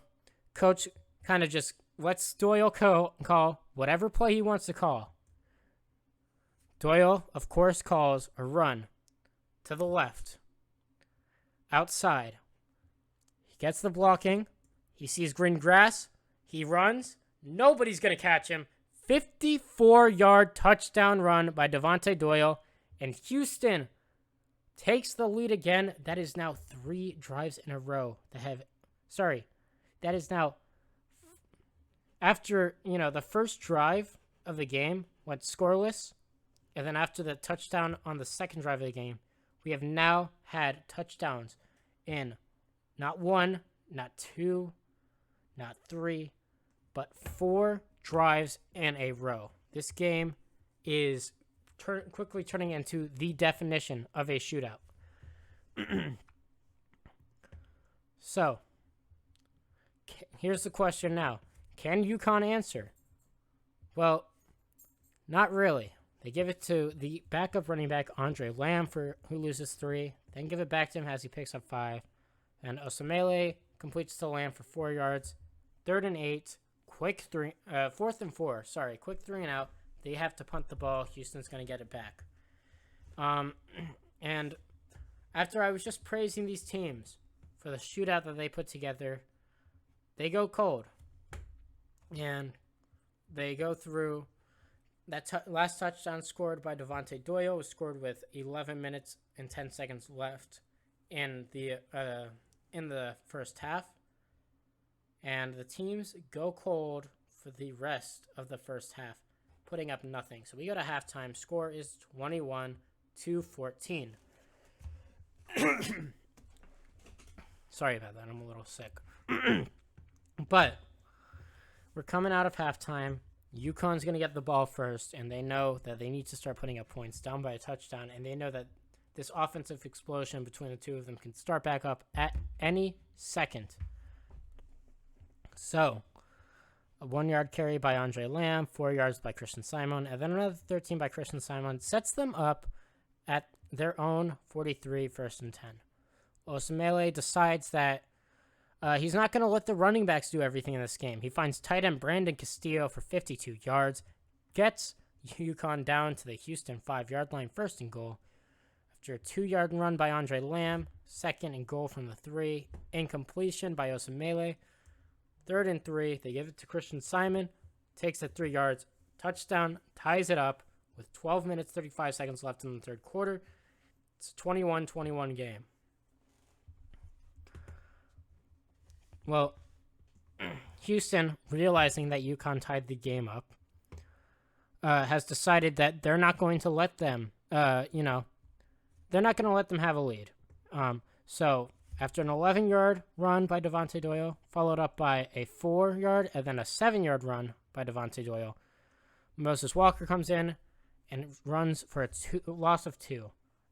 coach kind of just lets Doyle call whatever play he wants to call. Doyle, of course, calls a run to the left, outside. He gets the blocking. He sees green grass. He runs. Nobody's going to catch him. 54-yard touchdown run by Devontae Doyle. And Houston takes the lead again. That is now 3 drives in a row that is now after, the first drive of the game went scoreless. And then after the touchdown on the second drive of the game, we have now had touchdowns in not 1, not 2, not 3, but 4 drives in a row. This game is quickly turning into the definition of a shootout. So, here's the question now. Can UConn answer? Well, not really. They give it to the backup running back, Andre Lamb, who loses 3. Then give it back to him as he picks up 5. And Osamele completes to Lamb for 4 yards. 3rd and 8. 4th and 4. Quick 3 and out. They have to punt the ball. Houston's going to get it back. And after I was just praising these teams for the shootout that they put together, they go cold. And they go through. That last touchdown scored by Devontae Doyle was scored with 11 minutes and 10 seconds left in the first half. And the teams go cold for the rest of the first half, putting up nothing. So we go to halftime. Score is 21-14. Sorry about that. I'm a little sick. But we're coming out of halftime. UConn's going to get the ball first, and they know that they need to start putting up points, down by a touchdown, and they know that this offensive explosion between the two of them can start back up at any second. So, a 1-yard carry by Andre Lamb, 4 yards by Christian Simon, and then another 13 by Christian Simon sets them up at their own 43, 1st and 10. Osamele decides that he's not going to let the running backs do everything in this game. He finds tight end Brandon Castillo for 52 yards, gets UConn down to the Houston 5-yard line, 1st and goal. After a 2-yard run by Andre Lamb, 2nd and goal from the 3, incompletion by Osamele. 3rd and 3, they give it to Christian Simon, takes it 3 yards, touchdown, ties it up with 12 minutes, 35 seconds left in the third quarter. It's a 21-21 game. Well, Houston, realizing that UConn tied the game up, has decided that they're not going to let them, they're not going to let them have a lead. So after an 11-yard run by Devontae Doyle, followed up by a 4-yard and then a 7-yard run by Devontae Doyle, Moses Walker comes in and runs for a loss of 2.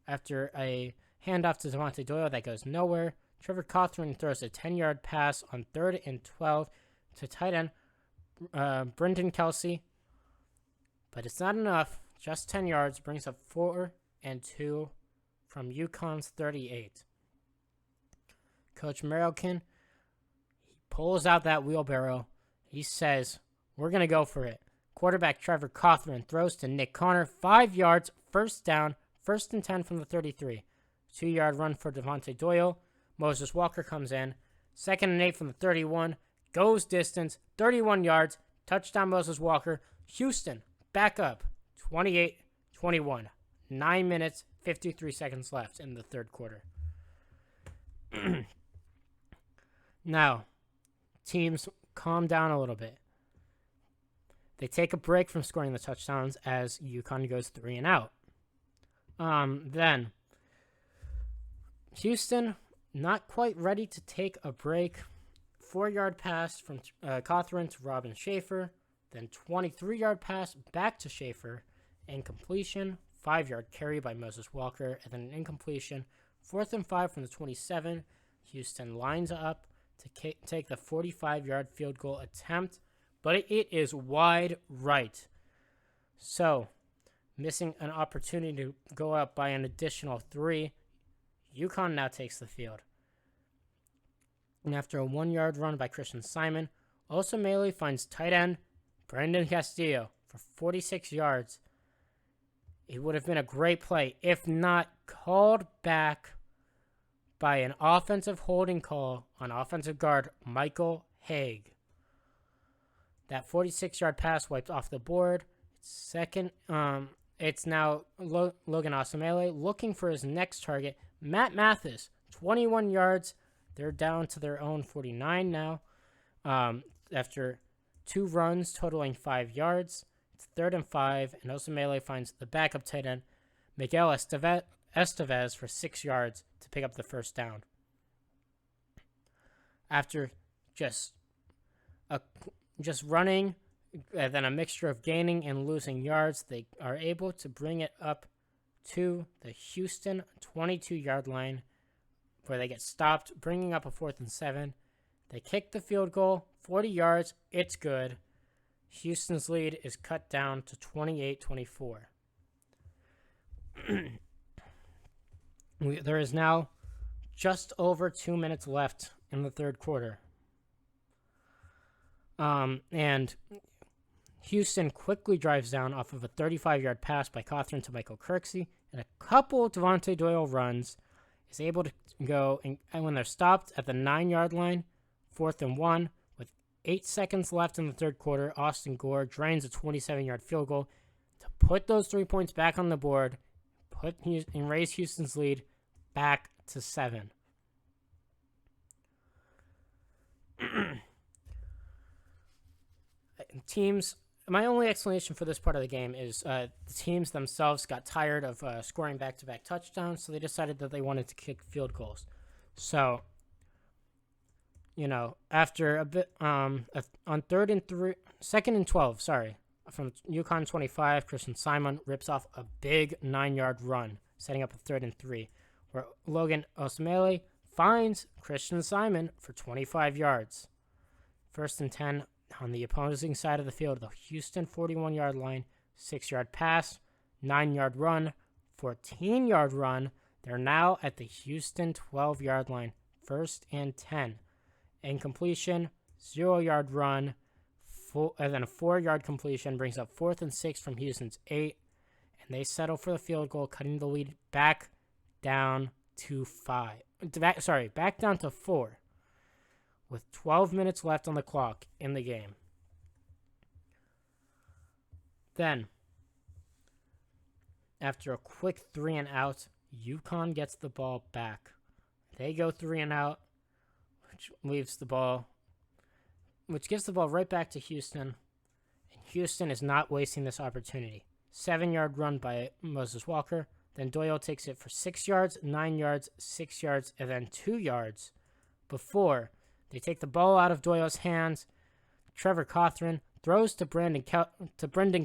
After a handoff to Devontae Doyle that goes nowhere, Trevor Cawthorn throws a 10-yard pass on 3rd and 12 to tight end Brendan Kelsey. But it's not enough. Just 10 yards brings up 4 and 2 from UConn's 38. Coach Merrilkin, he pulls out that wheelbarrow. He says, we're going to go for it. Quarterback Trevor Cawthorn throws to Nick Connor, 5 yards, first down, 1st and 10 from the 33. 2-yard run for Devontae Doyle. Moses Walker comes in. 2nd and 8 from the 31. Goes distance, 31 yards. Touchdown Moses Walker. Houston back up, 28-21. 9 minutes, 53 seconds left in the third quarter. Now, teams calm down a little bit. They take a break from scoring the touchdowns as UConn goes 3 and out. Then, Houston, not quite ready to take a break. 4-yard pass from Cawthorn to Robin Schaefer. Then 23-yard pass back to Schaefer. Incompletion. 5-yard carry by Moses Walker. And then an incompletion. 4th and 5 from the 27. Houston lines up to take the 45-yard field goal attempt. But it is wide right. So, missing an opportunity to go up by an additional 3, UConn now takes the field. And after a 1-yard run by Christian Simon, Osamele finds tight end Brandon Castillo for 46 yards. It would have been a great play if not called back by an offensive holding call on offensive guard Michael Haig. That 46-yard pass wiped off the board. It's now Logan Osamele looking for his next target, Matt Mathis, 21 yards. They're down to their own 49 now. After 2 runs totaling 5 yards, it's 3rd and 5, and Osamele finds the backup tight end, Miguel Estevez, for 6 yards to pick up the first down. After just running, and then a mixture of gaining and losing yards, they are able to bring it up to the Houston 22-yard line, where they get stopped, bringing up a 4th and 7. They kick the field goal, 40 yards, it's good. Houston's lead is cut down to 28-24. There is now just over 2 minutes left in the third quarter. And Houston quickly drives down off of a 35-yard pass by Cawthorn to Michael Kirksey, and a couple Devontae Doyle runs, is able to go, and when they're stopped at the 9-yard line, 4th and 1, with 8 seconds left in the third quarter, Austin Gore drains a 27-yard field goal to put those 3 points back on the board, and raise Houston's lead back to 7. Teams, my only explanation for this part of the game is the teams themselves got tired of scoring back-to-back touchdowns, so they decided that they wanted to kick field goals. So, after a bit, on 2nd and 12, from UConn 25, Christian Simon rips off a big 9-yard run, setting up a 3rd and 3, where Logan Osamele finds Christian Simon for 25 yards. 1st and 10 on the opposing side of the field, the Houston 41-yard line, 6-yard pass, 9-yard run, 14-yard run. They're now at the Houston 12-yard line, 1st and 10. Incompletion, 0-yard run, and then a 4-yard completion brings up 4th and 6 from Houston's 8, and they settle for the field goal, cutting the lead back down to 4, with 12 minutes left on the clock in the game. Then, after a quick 3 and out, UConn gets the ball back. They go 3 and out. which gives the ball right back to Houston. And Houston is not wasting this opportunity. 7-yard run by Moses Walker. Then Doyle takes it for 6 yards, 9 yards, 6 yards, and then 2 yards before they take the ball out of Doyle's hands. Trevor Cawthron throws to Brendan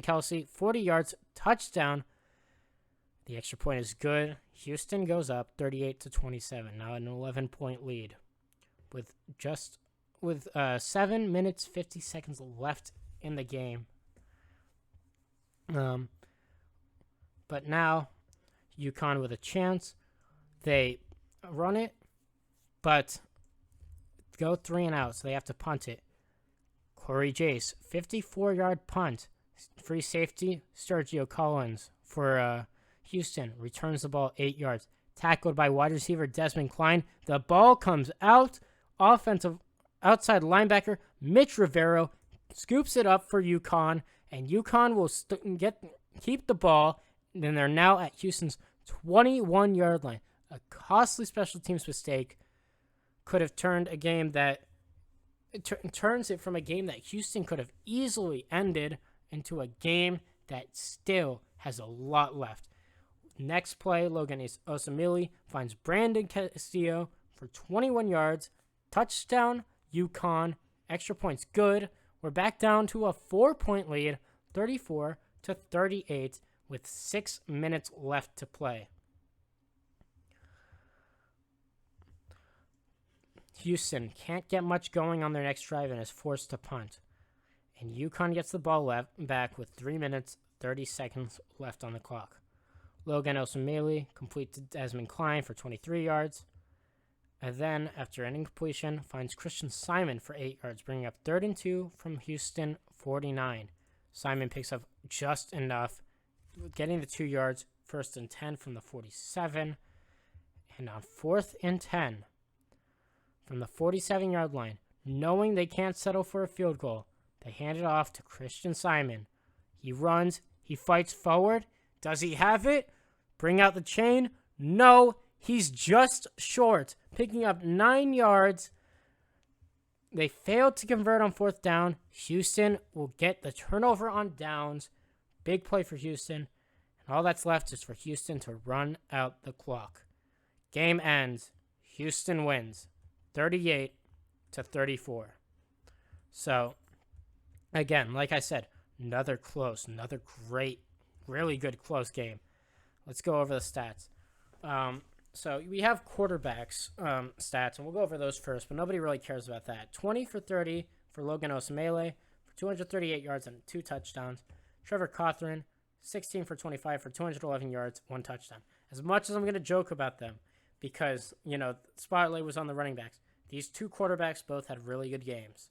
Kelsey, 40 yards, touchdown. The extra point is good. Houston goes up 38-27, now an 11-point lead with 7 minutes 50 seconds left in the game. But now UConn with a chance. They run it, but go 3 and out, so they have to punt it. Corey Jace, 54-yard punt. Free safety, Sergio Collins for Houston. Returns the ball 8 yards. Tackled by wide receiver Desmond Klein. The ball comes out. Outside linebacker Mitch Rivero scoops it up for UConn, and UConn will keep the ball. Then they're now at Houston's 21-yard line. A costly special teams mistake could have turned a game that turns it from a game that Houston could have easily ended into a game that still has a lot left. Next play, Logan Osamili finds Brandon Castillo for 21 yards. Touchdown, UConn. Extra points, good. We're back down to a 4-point lead, 34-38, with 6 minutes left to play. Houston can't get much going on their next drive and is forced to punt. And UConn gets the ball back with 3 minutes, 30 seconds left on the clock. Logan Osamili completes to Desmond Klein for 23 yards. And then, after an incompletion, finds Christian Simon for 8 yards, bringing up 3rd and 2 from Houston 49. Simon picks up just enough, getting the 2 yards, 1st and 10 from the 47. And on 4th and 10, from the 47-yard line, knowing they can't settle for a field goal, they hand it off to Christian Simon. He runs, he fights forward. Does he have it? Bring out the chain? No, he's just short, picking up 9 yards. They failed to convert on 4th down. Houston will get the turnover on downs. Big play for Houston. And all that's left is for Houston to run out the clock. Game ends. Houston wins 38-34. So, again, like I said, another great, really good close game. Let's go over the stats. So we have quarterbacks stats, and we'll go over those first, but nobody really cares about that. 20 for 30 for Logan Osamili for 238 yards and 2 touchdowns. Trevor Cawthron, 16 for 25 for 211 yards, 1 touchdown. As much as I'm going to joke about them, because, the spotlight was on the running backs, these 2 quarterbacks both had really good games.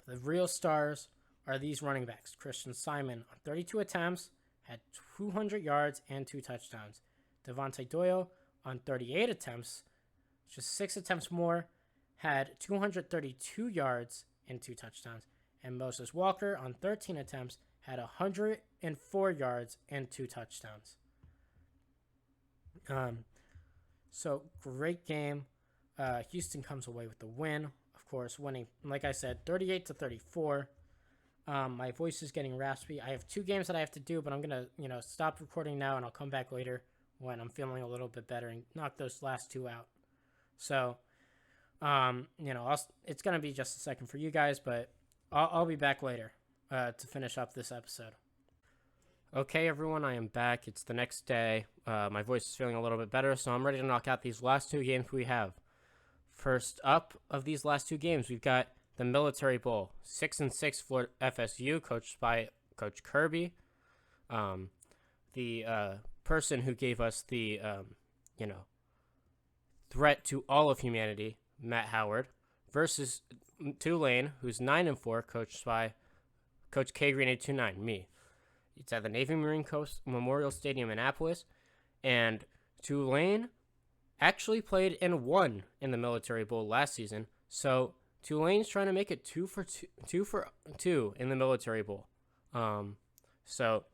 But the real stars are these running backs. Christian Simon, on 32 attempts, had 200 yards and 2 touchdowns. Devontae Doyle, on 38 attempts, just 6 attempts more, had 232 yards and 2 touchdowns. And Moses Walker, on 13 attempts, had 104 yards and 2 touchdowns. So, great game. Houston comes away with the win, of course, winning, like I said, 38-34. My voice is getting raspy. I have 2 games that I have to do, but I'm going to, stop recording now, and I'll come back later when I'm feeling a little bit better and knock those last 2 out. So, it's going to be just a second for you guys, but I'll be back later to finish up this episode. Okay, everyone, I am back. It's the next day. My voice is feeling a little bit better, so I'm ready to knock out these last 2 games we have. First up of these last 2 games, we've got the Military Bowl, 6-6 for FSU, coached by Coach Kirby. The person who gave us the, threat to all of humanity, Matt Howard, versus Tulane, who's 9-4, coached by Coach K Green 829, me. It's at the Navy Marine Coast Memorial Stadium in Annapolis, and Tulane actually played and won in the Military Bowl last season, so Tulane's trying to make it 2 for 2 in the Military Bowl. So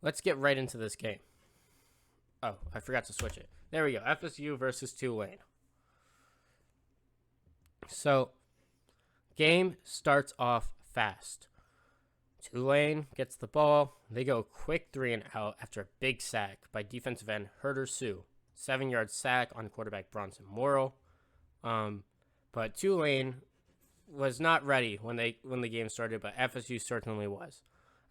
let's get right into this game. Oh, I forgot to switch it. There we go. FSU versus Tulane. So, game starts off fast. Tulane gets the ball. They go quick 3 and out after a big sack by defensive end Herder Sue. 7-yard sack on quarterback Bronson Morrill. But Tulane was not ready when the game started, but FSU certainly was.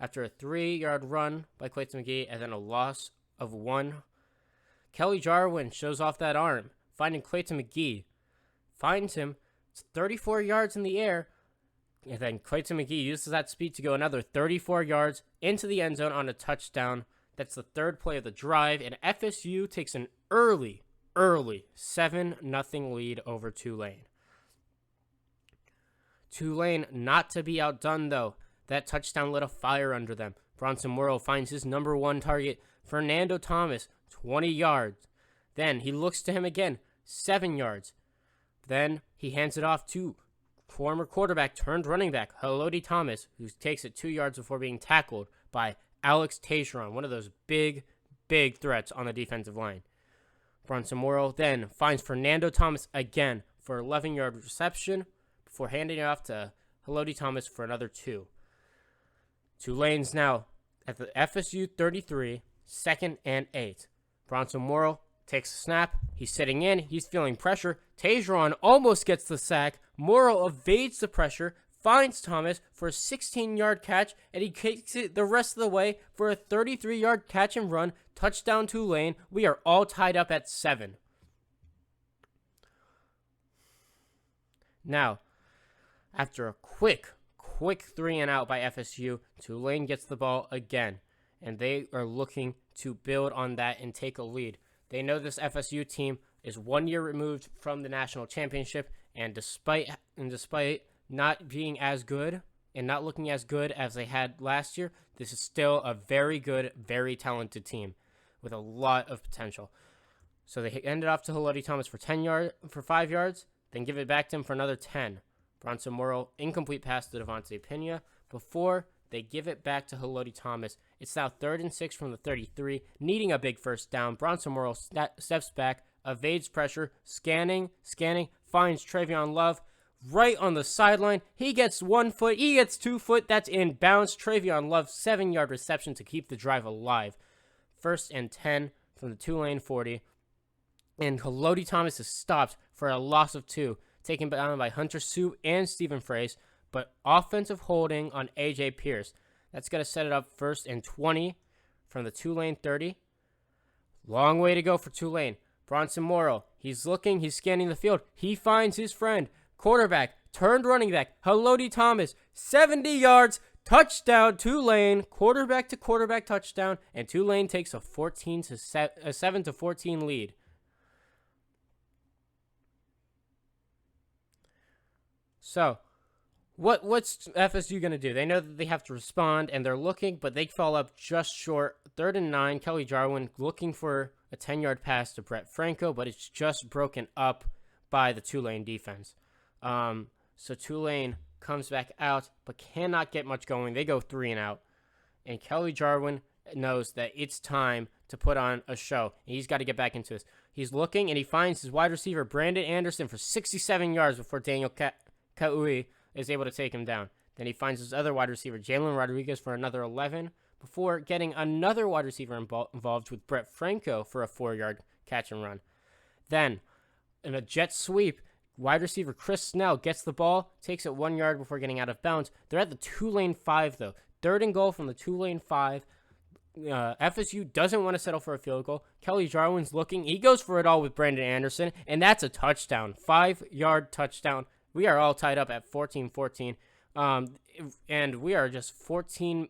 After a 3-yard run by Clayton McGee and then a loss of 1, Kelly Jarwin shows off that arm, finding Clayton McGee. Finds him 34 yards in the air, and then Clayton McGee uses that speed to go another 34 yards into the end zone on a touchdown. That's the third play of the drive, and FSU takes an early 7-0 lead over Tulane. Tulane not to be outdone, though. That touchdown lit a fire under them. Bronson Morrill finds his number 1 target, Fernando Thomas, 20 yards. Then he looks to him again, 7 yards. Then he hands it off to former quarterback turned running back, Haloti Thomas, who takes it 2 yards before being tackled by Alex Tejeron, one of those big threats on the defensive line. Bronson Morrill then finds Fernando Thomas again for 11-yard reception before handing it off to Haloti Thomas for another 2. Tulane's now at the FSU 33, 2nd and 8. Bronson Morrill takes a snap. He's sitting in. He's feeling pressure. Tejeron almost gets the sack. Morrill evades the pressure, finds Thomas for a 16-yard catch, and he kicks it the rest of the way for a 33-yard catch and run. Touchdown Tulane. We are all tied up at 7. Now, after a quick 3 and out by FSU, Tulane gets the ball again, and they are looking to build on that and take a lead. They know this FSU team is 1 year removed from the national championship, and despite not being as good and not looking as good as they had last year, this is still a very good, very talented team with a lot of potential. So they ended off to Haloti Thomas for 5 yards, then give it back to him for another 10. Bronson Morrill, incomplete pass to Devontae Pena before they give it back to Haloti Thomas. It's now 3rd and 6 from the 33, needing a big first down. Bronson Morrill steps back, evades pressure, scanning, finds Travion Love right on the sideline. He gets 1 foot, he gets 2 foot, that's in bounds. Travion Love, 7-yard reception to keep the drive alive. 1st and 10 from the Tulane 40, and Haloti Thomas is stopped for a loss of 2. Taken down by Hunter Sue and Stephen Frace, but offensive holding on A.J. Pierce. That's going to set it up 1st and 20 from the Tulane 30. Long way to go for Tulane. Bronson Morrill, he's looking, he's scanning the field. He finds his friend, quarterback, turned running back, Haloti Thomas, 70 yards, touchdown Tulane, quarterback to quarterback touchdown, and Tulane takes a 7-14 lead. So, what's FSU going to do? They know that they have to respond, and they're looking, but they fall up just short. 3rd and 9, Kelly Jarwin looking for a 10-yard pass to Brett Franco, but it's just broken up by the Tulane defense. So Tulane comes back out, but cannot get much going. They go 3 and out, and Kelly Jarwin knows that it's time to put on a show. He's got to get back into this. He's looking, and he finds his wide receiver, Brandon Anderson, for 67 yards before Daniel Kaui is able to take him down. Then he finds his other wide receiver, Jalen Rodriguez, for another 11, before getting another wide receiver involved with Brett Franco for a 4-yard catch and run. Then, in a jet sweep, wide receiver Chris Snell gets the ball, takes it 1 yard before getting out of bounds. They're at the Tulane 5, though. 3rd and goal from the Tulane 5. FSU doesn't want to settle for a field goal. Kelly Jarwin's looking. He goes for it all with Brandon Anderson, and that's a touchdown. 5-yard touchdown. We are all tied up at 14-14, and we are just 14.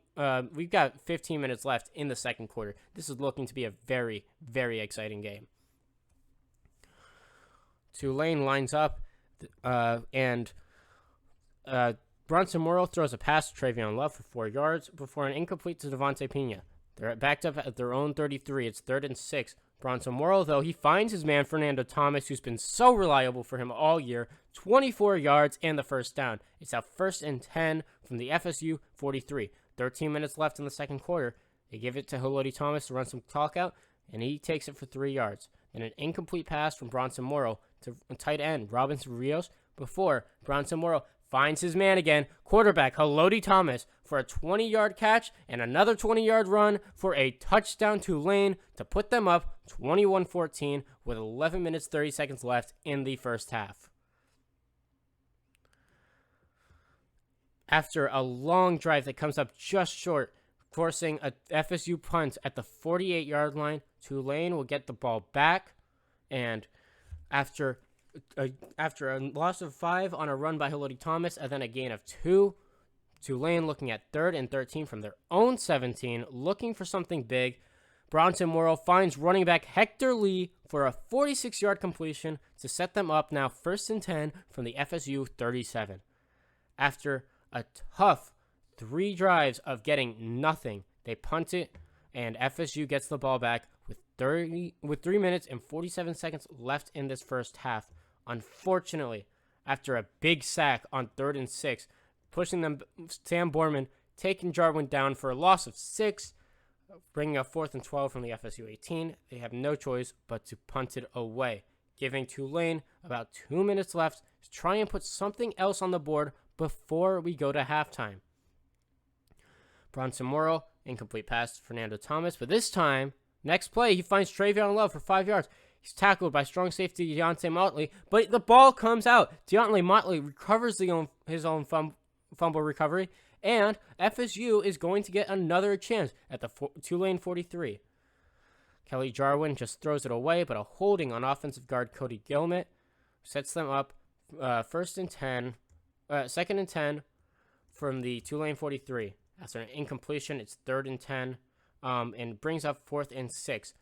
We've got 15 minutes left in the second quarter. This is looking to be a very, very exciting game. Tulane lines up, and Bronson Morrill throws a pass to Travion Love for 4 yards before an incomplete to Devontae Pena. They're backed up at their own 33. It's 3rd and 6. Bronson Morrill, though, he finds his man Fernando Thomas, who's been so reliable for him all year, 24 yards and the first down. It's now 1st and 10 from the FSU 43. 13 minutes left in the second quarter. They give it to Haloti Thomas to run some clock out, and he takes it for 3 yards. Then an incomplete pass from Bronson Morrill to tight end Robinson Rios before Bronson Morrow finds his man again, quarterback Haloti Thomas, for a 20-yard catch and another 20-yard run for a touchdown Tulane to put them up 21-14 with 11 minutes 30 seconds left in the first half. After a long drive that comes up just short, forcing a FSU punt at the 48-yard line, Tulane will get the ball back, and after a loss of 5 on a run by Haloti Thomas and then a gain of 2, Tulane looking at 3rd and 13 from their own 17, looking for something big. Bronson Morrow finds running back Hector Lee for a 46-yard completion to set them up now 1st and 10 from the FSU 37. After a tough 3 drives of getting nothing, they punt it, and FSU gets the ball back with 3 minutes and 47 seconds left in this first half. Unfortunately, after a big sack on 3rd and 6, pushing them, Sam Borman taking Jarwin down for a loss of 6, bringing up 4th and 12 from the FSU 18. They have no choice but to punt it away, giving Tulane about 2 minutes left to try and put something else on the board before we go to halftime. Bronson Morrow, incomplete pass to Fernando Thomas, but this time, next play, he finds Travion Love for 5 yards. He's tackled by strong safety Deontay Motley, but the ball comes out. Deontay Motley recovers his own fumble recovery, and FSU is going to get another chance at the Tulane 43. Kelly Jarwin just throws it away, but a holding on offensive guard Cody Gilmet sets them up 2nd and 10 from the Tulane 43. After an incompletion, it's 3rd and 10, and brings up 4th and 6.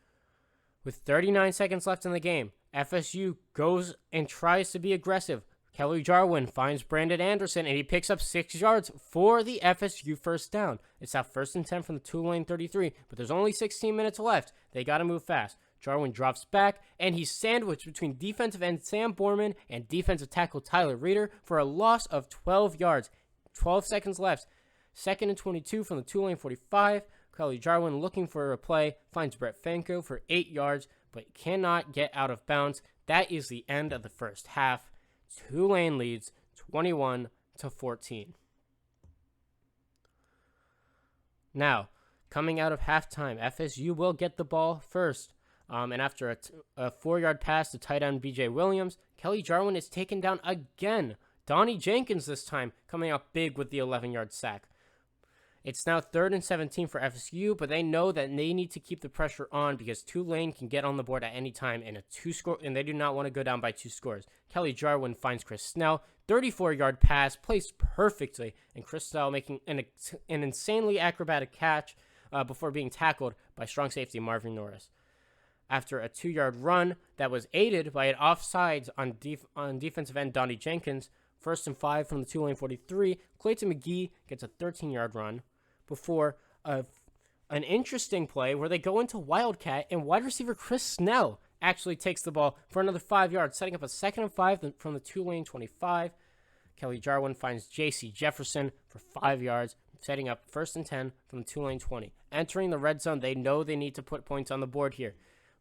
With 39 seconds left in the game, FSU goes and tries to be aggressive. Kelly Jarwin finds Brandon Anderson, and he picks up 6 yards for the FSU first down. It's now 1st and 10 from the Tulane 33, but there's only 16 minutes left. They got to move fast. Jarwin drops back, and he's sandwiched between defensive end Sam Borman and defensive tackle Tyler Reeder for a loss of 12 yards. 12 seconds left. 2nd and 22 from the Tulane 45. Kelly Jarwin looking for a play, finds Brett Fanko for 8 yards, but cannot get out of bounds. That is the end of the first half. Tulane leads 21-14. Now, coming out of halftime, FSU will get the ball first. And after a 4-yard pass to tight end B.J. Williams, Kelly Jarwin is taken down again. Donnie Jenkins this time coming up big with the 11-yard sack. It's now 3rd and 17 for FSU, but they know that they need to keep the pressure on because Tulane can get on the board at any time in a 2-score, and they do not want to go down by 2 scores. Kelly Jarwin finds Chris Snell, 34-yard pass, placed perfectly, and Chris Snell making an insanely acrobatic catch before being tackled by strong safety Marvin Norris. After a 2-yard run that was aided by an offsides on defensive end Donnie Jenkins, 1st and 5 from the Tulane 43, Clayton McGee gets a 13-yard run before an interesting play where they go into Wildcat, and wide receiver Chris Snell actually takes the ball for another 5 yards, setting up a 2nd and 5 from the Tulane 25. Kelly Jarwin finds J.C. Jefferson for 5 yards, setting up 1st and 10 from the Tulane 20. Entering the red zone, they know they need to put points on the board here.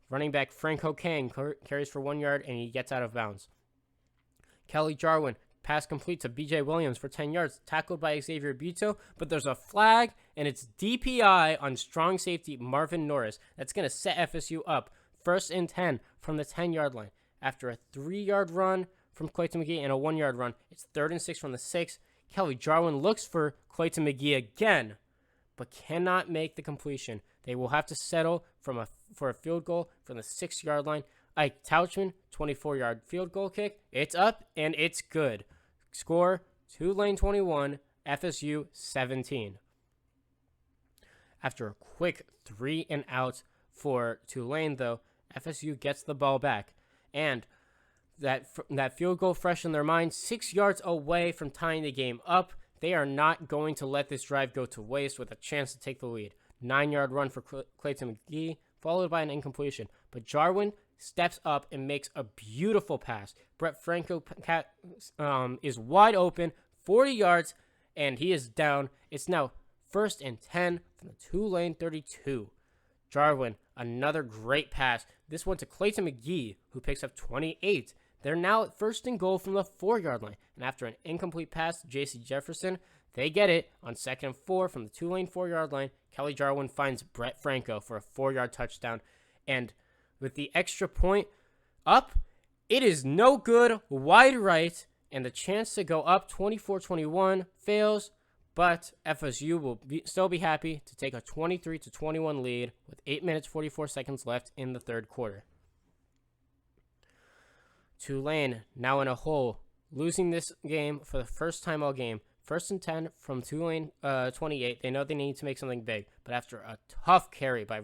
Running back Franco Kang carries for 1 yard, and he gets out of bounds. Kelly Jarwin, pass complete to B.J. Williams for 10 yards, tackled by Xavier Buto, but there's a flag, and it's DPI on strong safety Marvin Norris. That's going to set FSU up 1st and 10 from the 10-yard line. After a 3-yard run from Clayton McGee and a 1-yard run, it's 3rd and 6 from the 6. Kelly Jarwin looks for Clayton McGee again, but cannot make the completion. They will have to settle for a field goal from the 6-yard line. Ike Tauchman, 24-yard field goal kick. It's up, and it's good. Score, Tulane 21, FSU 17. After a quick 3 and out for Tulane, though, FSU gets the ball back. And that field goal fresh in their mind, 6 yards away from tying the game up. They are not going to let this drive go to waste with a chance to take the lead. 9-yard run for Clayton McGee, followed by an incompletion. But Jarwin steps up and makes a beautiful pass. Brett Franco is wide open, 40 yards, and he is down. It's now 1st and 10 from the Tulane 32. Jarwin, another great pass. This one to Clayton McGee, who picks up 28. They're now at first and goal from the 4-yard line. And after an incomplete pass to J.C. Jefferson, they get it on 2nd and 4 from the Tulane 4-yard line. Kelly Jarwin finds Brett Franco for a 4-yard touchdown. And with the extra point up, it is no good, wide right, and the chance to go up 24-21 fails, but FSU will still be happy to take a 23-21 lead with 8 minutes 44 seconds left in the third quarter. Tulane now in a hole, losing this game for the first time all game. 1st and 10 from Tulane 28. They know they need to make something big, but after a tough carry by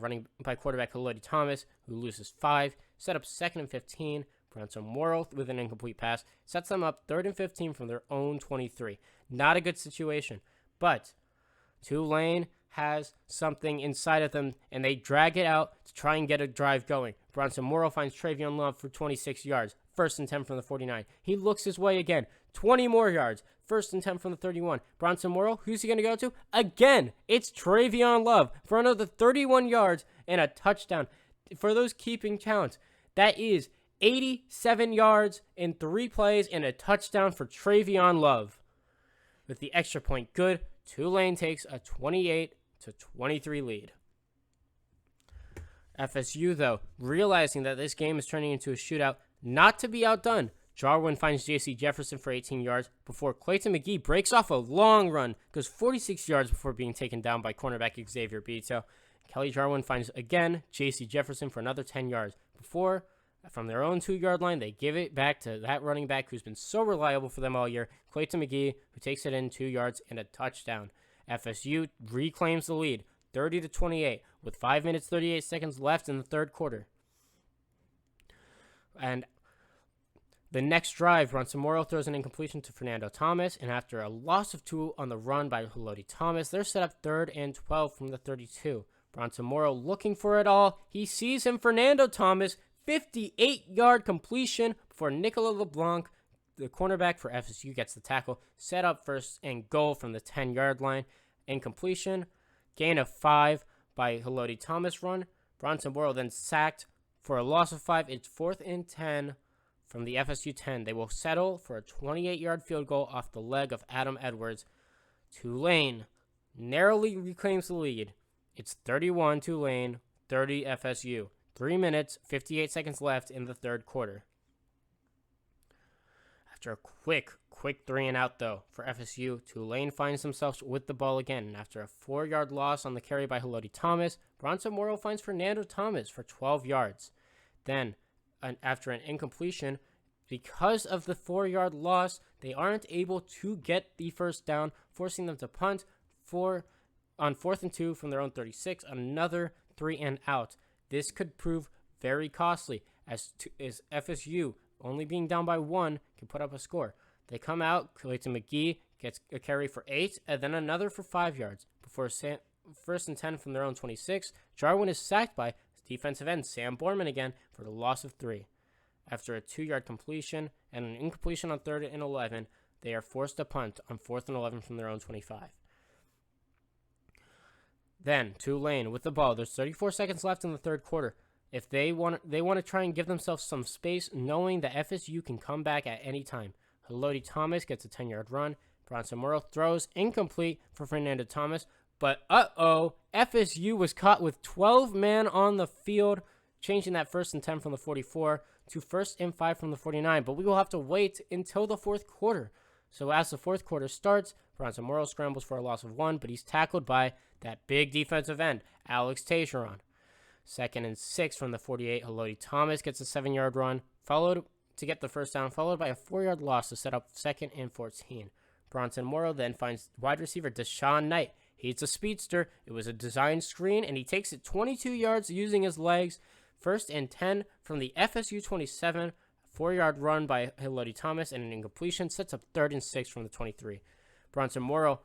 quarterback Haloti Thomas, who loses 5, set up 2nd and 15. Bronson Morrow with an incomplete pass sets them up 3rd and 15 from their own 23. Not a good situation, but Tulane has something inside of them, and they drag it out to try and get a drive going. Bronson Morrow finds Travion Love for 26 yards. 1st and 10 from the 49. He looks his way again. 20 more yards. 1st and 10 from the 31. Bronson Morrow, who's he going to go to? Again, it's Travion Love for another 31 yards and a touchdown. For those keeping count, that is 87 yards in 3 plays and a touchdown for Travion Love. With the extra point good, Tulane takes a 28-23 lead. FSU, though, realizing that this game is turning into a shootout, not to be outdone, Jarwin finds J.C. Jefferson for 18 yards before Clayton McGee breaks off a long run, goes 46 yards before being taken down by cornerback Xavier Beto. Kelly Jarwin finds again J.C. Jefferson for another 10 yards before, from their own 2-yard line, they give it back to that running back who's been so reliable for them all year, Clayton McGee, who takes it in 2 yards and a touchdown. FSU reclaims the lead, 30-28, with 5 minutes 38 seconds left in the third quarter. And the next drive, Bronson Morrow throws an incompletion to Fernando Thomas, and after a loss of 2 on the run by Haloti Thomas, they're set up 3rd and 12 from the 32. Bronson Morrow looking for it all. He sees him, Fernando Thomas, 58-yard completion before Nicolas LeBlanc, the cornerback for FSU, gets the tackle. Set up 1st and goal from the 10-yard line. Incompletion. Gain of 5 by Haloti Thomas run. Bronson Morrow then sacked for a loss of 5. It's 4th and 10 from the FSU 10. They will settle for a 28-yard field goal off the leg of Adam Edwards. Tulane narrowly reclaims the lead. It's 31 Tulane, 30 FSU. 3 minutes, 58 seconds left in the third quarter. After a quick 3-and-out, though, for FSU, Tulane finds themselves with the ball again. And after a 4-yard loss on the carry by Haloti Thomas, Bronson Morrow finds Fernando Thomas for 12 yards. Then, after an incompletion, because of the 4-yard loss, they aren't able to get the first down, forcing them to punt on 4th and 2 from their own 36, another 3-and-out. This could prove very costly, as FSU, only being down by 1, can put up a score. They come out, Clayton McGee gets a carry for 8, and then another for 5 yards. Before 1st and 10 from their own 26, Jarwin is sacked by defensive end Sam Borman again for the loss of 3. After a 2-yard completion and an incompletion on 3rd and 11, they are forced to punt on 4th and 11 from their own 25. Then, Tulane with the ball. There's 34 seconds left in the third quarter. If they want to try and give themselves some space, knowing that FSU can come back at any time. Haloti Thomas gets a 10-yard run. Bronson Morrow throws incomplete for Fernando Thomas. But, FSU was caught with 12 men on the field, changing that 1st and 10 from the 44 to 1st and 5 from the 49. But we will have to wait until the fourth quarter. So as the fourth quarter starts, Bronson Morrow scrambles for a loss of 1, but he's tackled by that big defensive end, Alex Tacheron. 2nd and 6 from the 48, Haloti Thomas gets a 7-yard run, followed to get the first down, followed by a 4-yard loss to set up 2nd and 14. Bronson Morrow then finds wide receiver Deshaun Knight. He's a speedster. It was a design screen, and he takes it 22 yards using his legs. 1st and 10 from the FSU 27, 4-yard run by Haloti Thomas, and an incompletion sets up 3rd and 6 from the 23. Bronson Morrow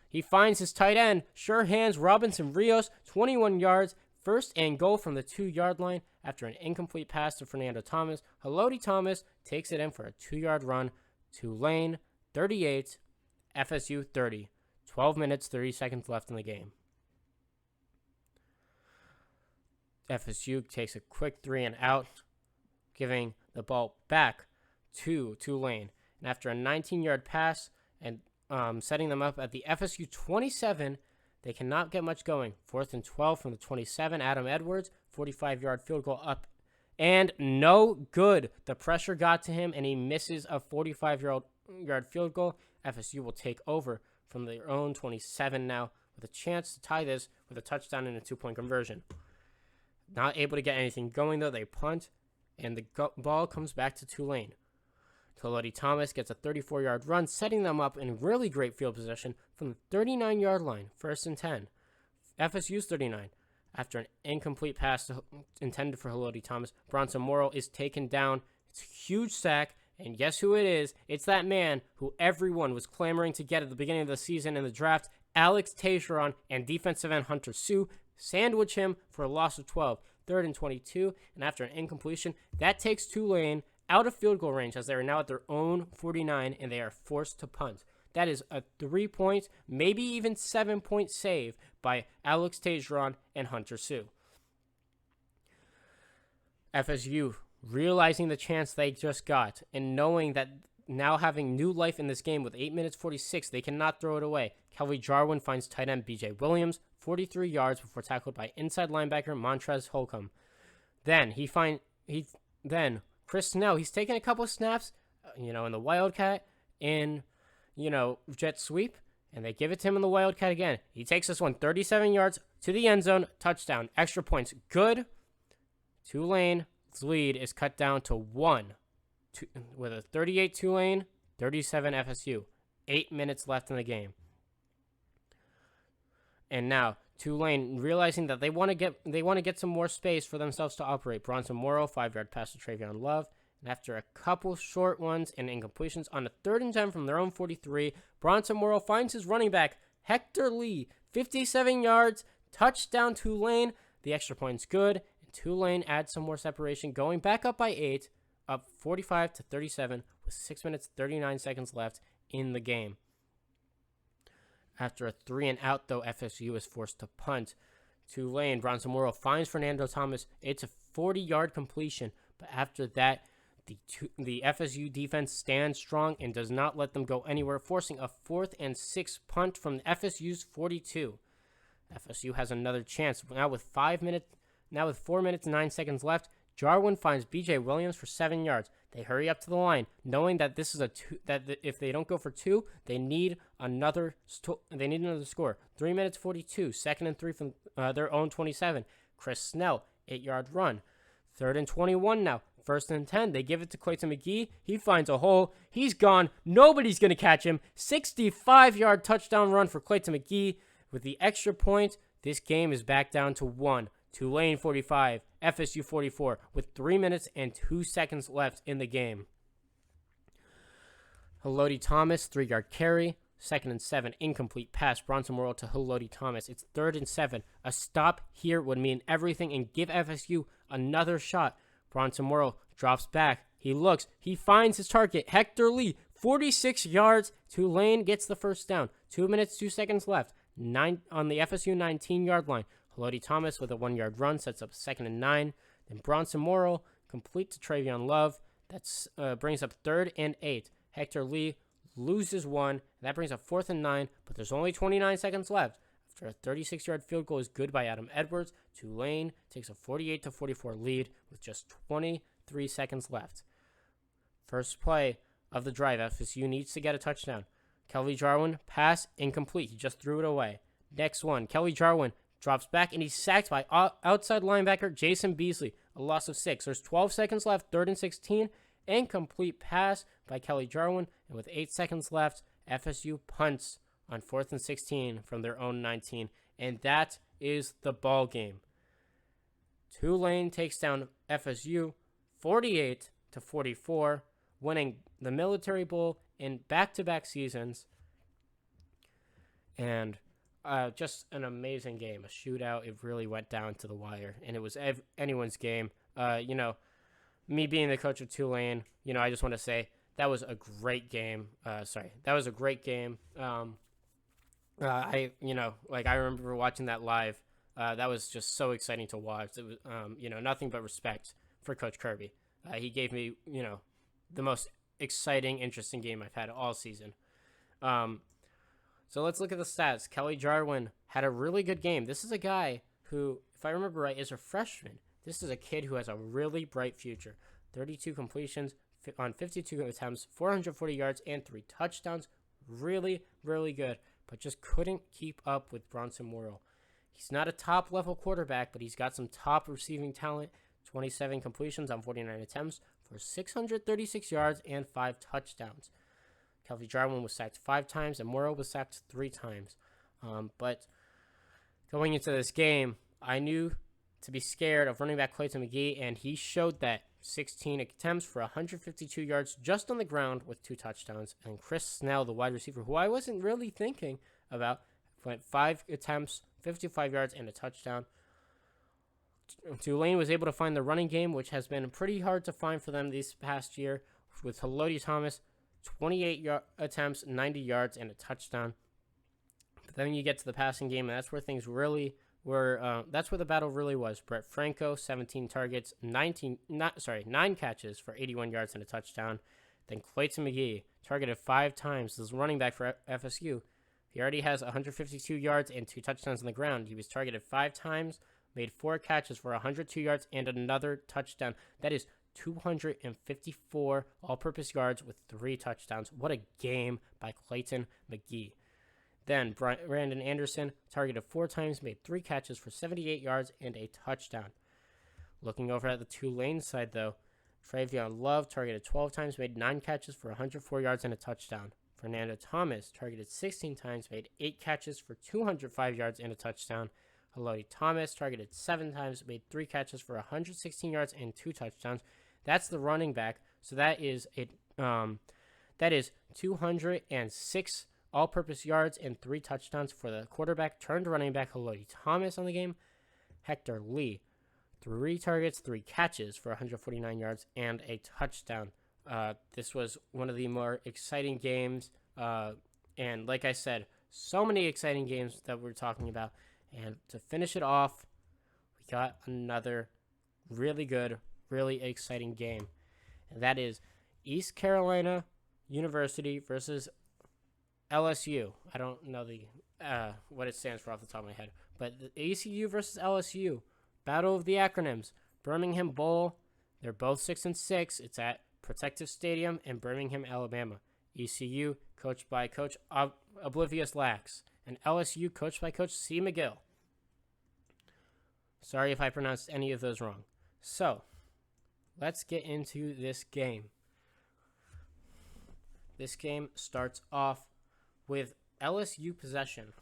he finds his tight end, sure hands Robinson Rios, 21 yards, 1st and goal from the 2-yard line. After an incomplete pass to Fernando Thomas, Haloti Thomas takes it in for a 2-yard run. Tulane 38, FSU 30. 12 minutes, 30 seconds left in the game. FSU takes a quick 3-and-out, giving the ball back to Tulane. And after a 19-yard pass and setting them up at the FSU 27, they cannot get much going. 4th and 12 from the 27. Adam Edwards, 45-yard field goal up. And no good. The pressure got to him, and he misses a 45-yard field goal. FSU will take over from their own 27 now with a chance to tie this with a touchdown and a 2-point conversion. Not able to get anything going, though. They punt, and the ball comes back to Tulane. Haloti Thomas gets a 34-yard run, setting them up in really great field position from the 39-yard line, 1st and 10. FSU's 39. After an incomplete pass intended for Haloti Thomas, Bronson Morrow is taken down. It's a huge sack, and guess who it is? It's that man who everyone was clamoring to get at the beginning of the season in the draft, Alex Tejeron, and defensive end Hunter Sue sandwich him for a loss of 12. 3rd and 22, and after an incompletion, that takes Tulane out of field goal range as they are now at their own 49, and they are forced to punt. That is a 3-point, maybe even 7-point save by Alex Tejeron and Hunter Sue. FSU, realizing the chance they just got and knowing that now having new life in this game with 8 minutes 46, they cannot throw it away. Kelvin Jarwin finds tight end BJ Williams 43 yards before tackled by inside linebacker Montrez Holcomb. Then Chris Snell, he's taking a couple snaps, in the Wildcat in, jet sweep, and they give it to him in the Wildcat again. He takes this one 37 yards to the end zone, touchdown, extra points, good. Tulane's lead is cut down to 1 with a 38 Tulane, 37 FSU. 8 minutes left in the game. And now Tulane, realizing that they want to get some more space for themselves to operate. Bronson Morrow, 5-yard pass to Travion Love. And after a couple short ones and incompletions on a 3rd and 10 from their own 43, Bronson Morrow finds his running back, Hector Lee, 57 yards, touchdown Tulane. The extra point's good, and Tulane adds some more separation, going back up by 8, up 45-37 with 6 minutes 39 seconds left in the game. After a 3-and-out, though, FSU is forced to punt. Tulane, Bronson Morrow finds Fernando Thomas. It's a 40-yard completion, but after that, the FSU defense stands strong and does not let them go anywhere, forcing a 4th and 6 punt from the FSU's 42. FSU has another chance now with 4 minutes and 9 seconds left. Jarwin finds BJ Williams for 7 yards. They hurry up to the line, knowing that this is if they don't go for 2, they need another score. 3 minutes 42, 2nd and 3 from their own 27. Chris Snell, 8-yard run. 3rd and 21 now. 1st and 10. They give it to Clayton McGee. He finds a hole. He's gone. Nobody's going to catch him. 65-yard touchdown run for Clayton McGee. With the extra point, this game is back down to 1. Tulane 45, FSU 44, with 3 minutes and 2 seconds left in the game. Haloti Thomas, 3-yard carry. 2nd and 7, incomplete pass. Bronson Morrow to Haloti Thomas. It's 3rd and 7. A stop here would mean everything and give FSU another shot. Bronson Morrow drops back. He looks. He finds his target. Hector Lee, 46 yards. Tulane gets the first down. 2 minutes, 2 seconds left. 9 on the FSU 19-yard line. Haloti Thomas with a 1-yard run sets up 2nd and 9. Then Bronson Morrow complete to Travion Love. That brings up 3rd and 8. Hector Lee loses 1. That brings up 4th and 9, but there's only 29 seconds left. After a 36-yard field goal is good by Adam Edwards, Tulane takes a 48-44 lead with just 23 seconds left. First play of the drive, FSU needs to get a touchdown. Kelvin Jarwin, pass, incomplete. He just threw it away. Next one, Kelvin Jarwin drops back, and he's sacked by outside linebacker Jason Beasley. A loss of 6. There's 12 seconds left, 3rd and 16. Incomplete pass by Kelvin Jarwin, and with 8 seconds left, FSU punts on 4th and 16 from their own 19, and that is the ball game. Tulane takes down FSU 48-44, winning the Military Bowl in back-to-back seasons, and just an amazing game, a shootout. It really went down to the wire, and it was anyone's game. Me being the coach of Tulane, I just want to say that was a great game. That was a great game. I remember watching that live. That was just so exciting to watch. It was, nothing but respect for Coach Kirby. He gave me, the most exciting, interesting game I've had all season. So let's look at the stats. Kelly Jarwin had a really good game. This is a guy who, if I remember right, is a freshman. This is a kid who has a really bright future. 32 completions on 52 attempts, 440 yards, and 3 touchdowns. Really, really good, but just couldn't keep up with Bronson Morrill. He's not a top-level quarterback, but he's got some top receiving talent. 27 completions on 49 attempts for 636 yards and 5 touchdowns. Kelly Jarwin was sacked 5 times, and Morrow was sacked 3 times. But going into this game, I knew to be scared of running back Clayton McGee, and he showed that. 16 attempts for 152 yards just on the ground with 2 touchdowns. And Chris Snell, the wide receiver, who I wasn't really thinking about, went 5 attempts, 55 yards, and a touchdown. Tulane was able to find the running game, which has been pretty hard to find for them this past year, with Haloti Thomas, 28 attempts, 90 yards, and a touchdown. But then you get to the passing game, and that's where things really were. That's where the battle really was. Brett Franco, 17 targets, 9 catches for 81 yards and a touchdown. Then Clayton McGee targeted 5 times. This is running back for FSU. He already has 152 yards and 2 touchdowns on the ground. He was targeted 5 times, made 4 catches for 102 yards and another touchdown. That is 254 all-purpose yards with 3 touchdowns. What a game by Clayton McGee. Then Brandon Anderson targeted 4 times, made 3 catches for 78 yards and a touchdown. Looking over at the Tulane side, though, Travion Love targeted 12 times, made 9 catches for 104 yards and a touchdown. Fernando Thomas targeted 16 times, made 8 catches for 205 yards and a touchdown. Haloti Thomas targeted 7 times, made 3 catches for 116 yards and 2 touchdowns. That's the running back. So that is 206 all-purpose yards and 3 touchdowns for the quarterback turned running back Haloti Thomas on the game. Hector Lee, 3 targets, 3 catches for 149 yards and a touchdown. This was one of the more exciting games. And like I said, so many exciting games that we're talking about. And to finish it off, we got another really good, really exciting game. And that is East Carolina University versus LSU. I don't know what it stands for off the top of my head. But the ECU versus LSU. Battle of the acronyms. Birmingham Bowl. They're both 6-6. It's at Protective Stadium in Birmingham, Alabama. ECU coached by Coach Oblivious Lax. And LSU coached by Coach C. McGill. Sorry if I pronounced any of those wrong. So, let's get into this game. This game starts off with LSU possession.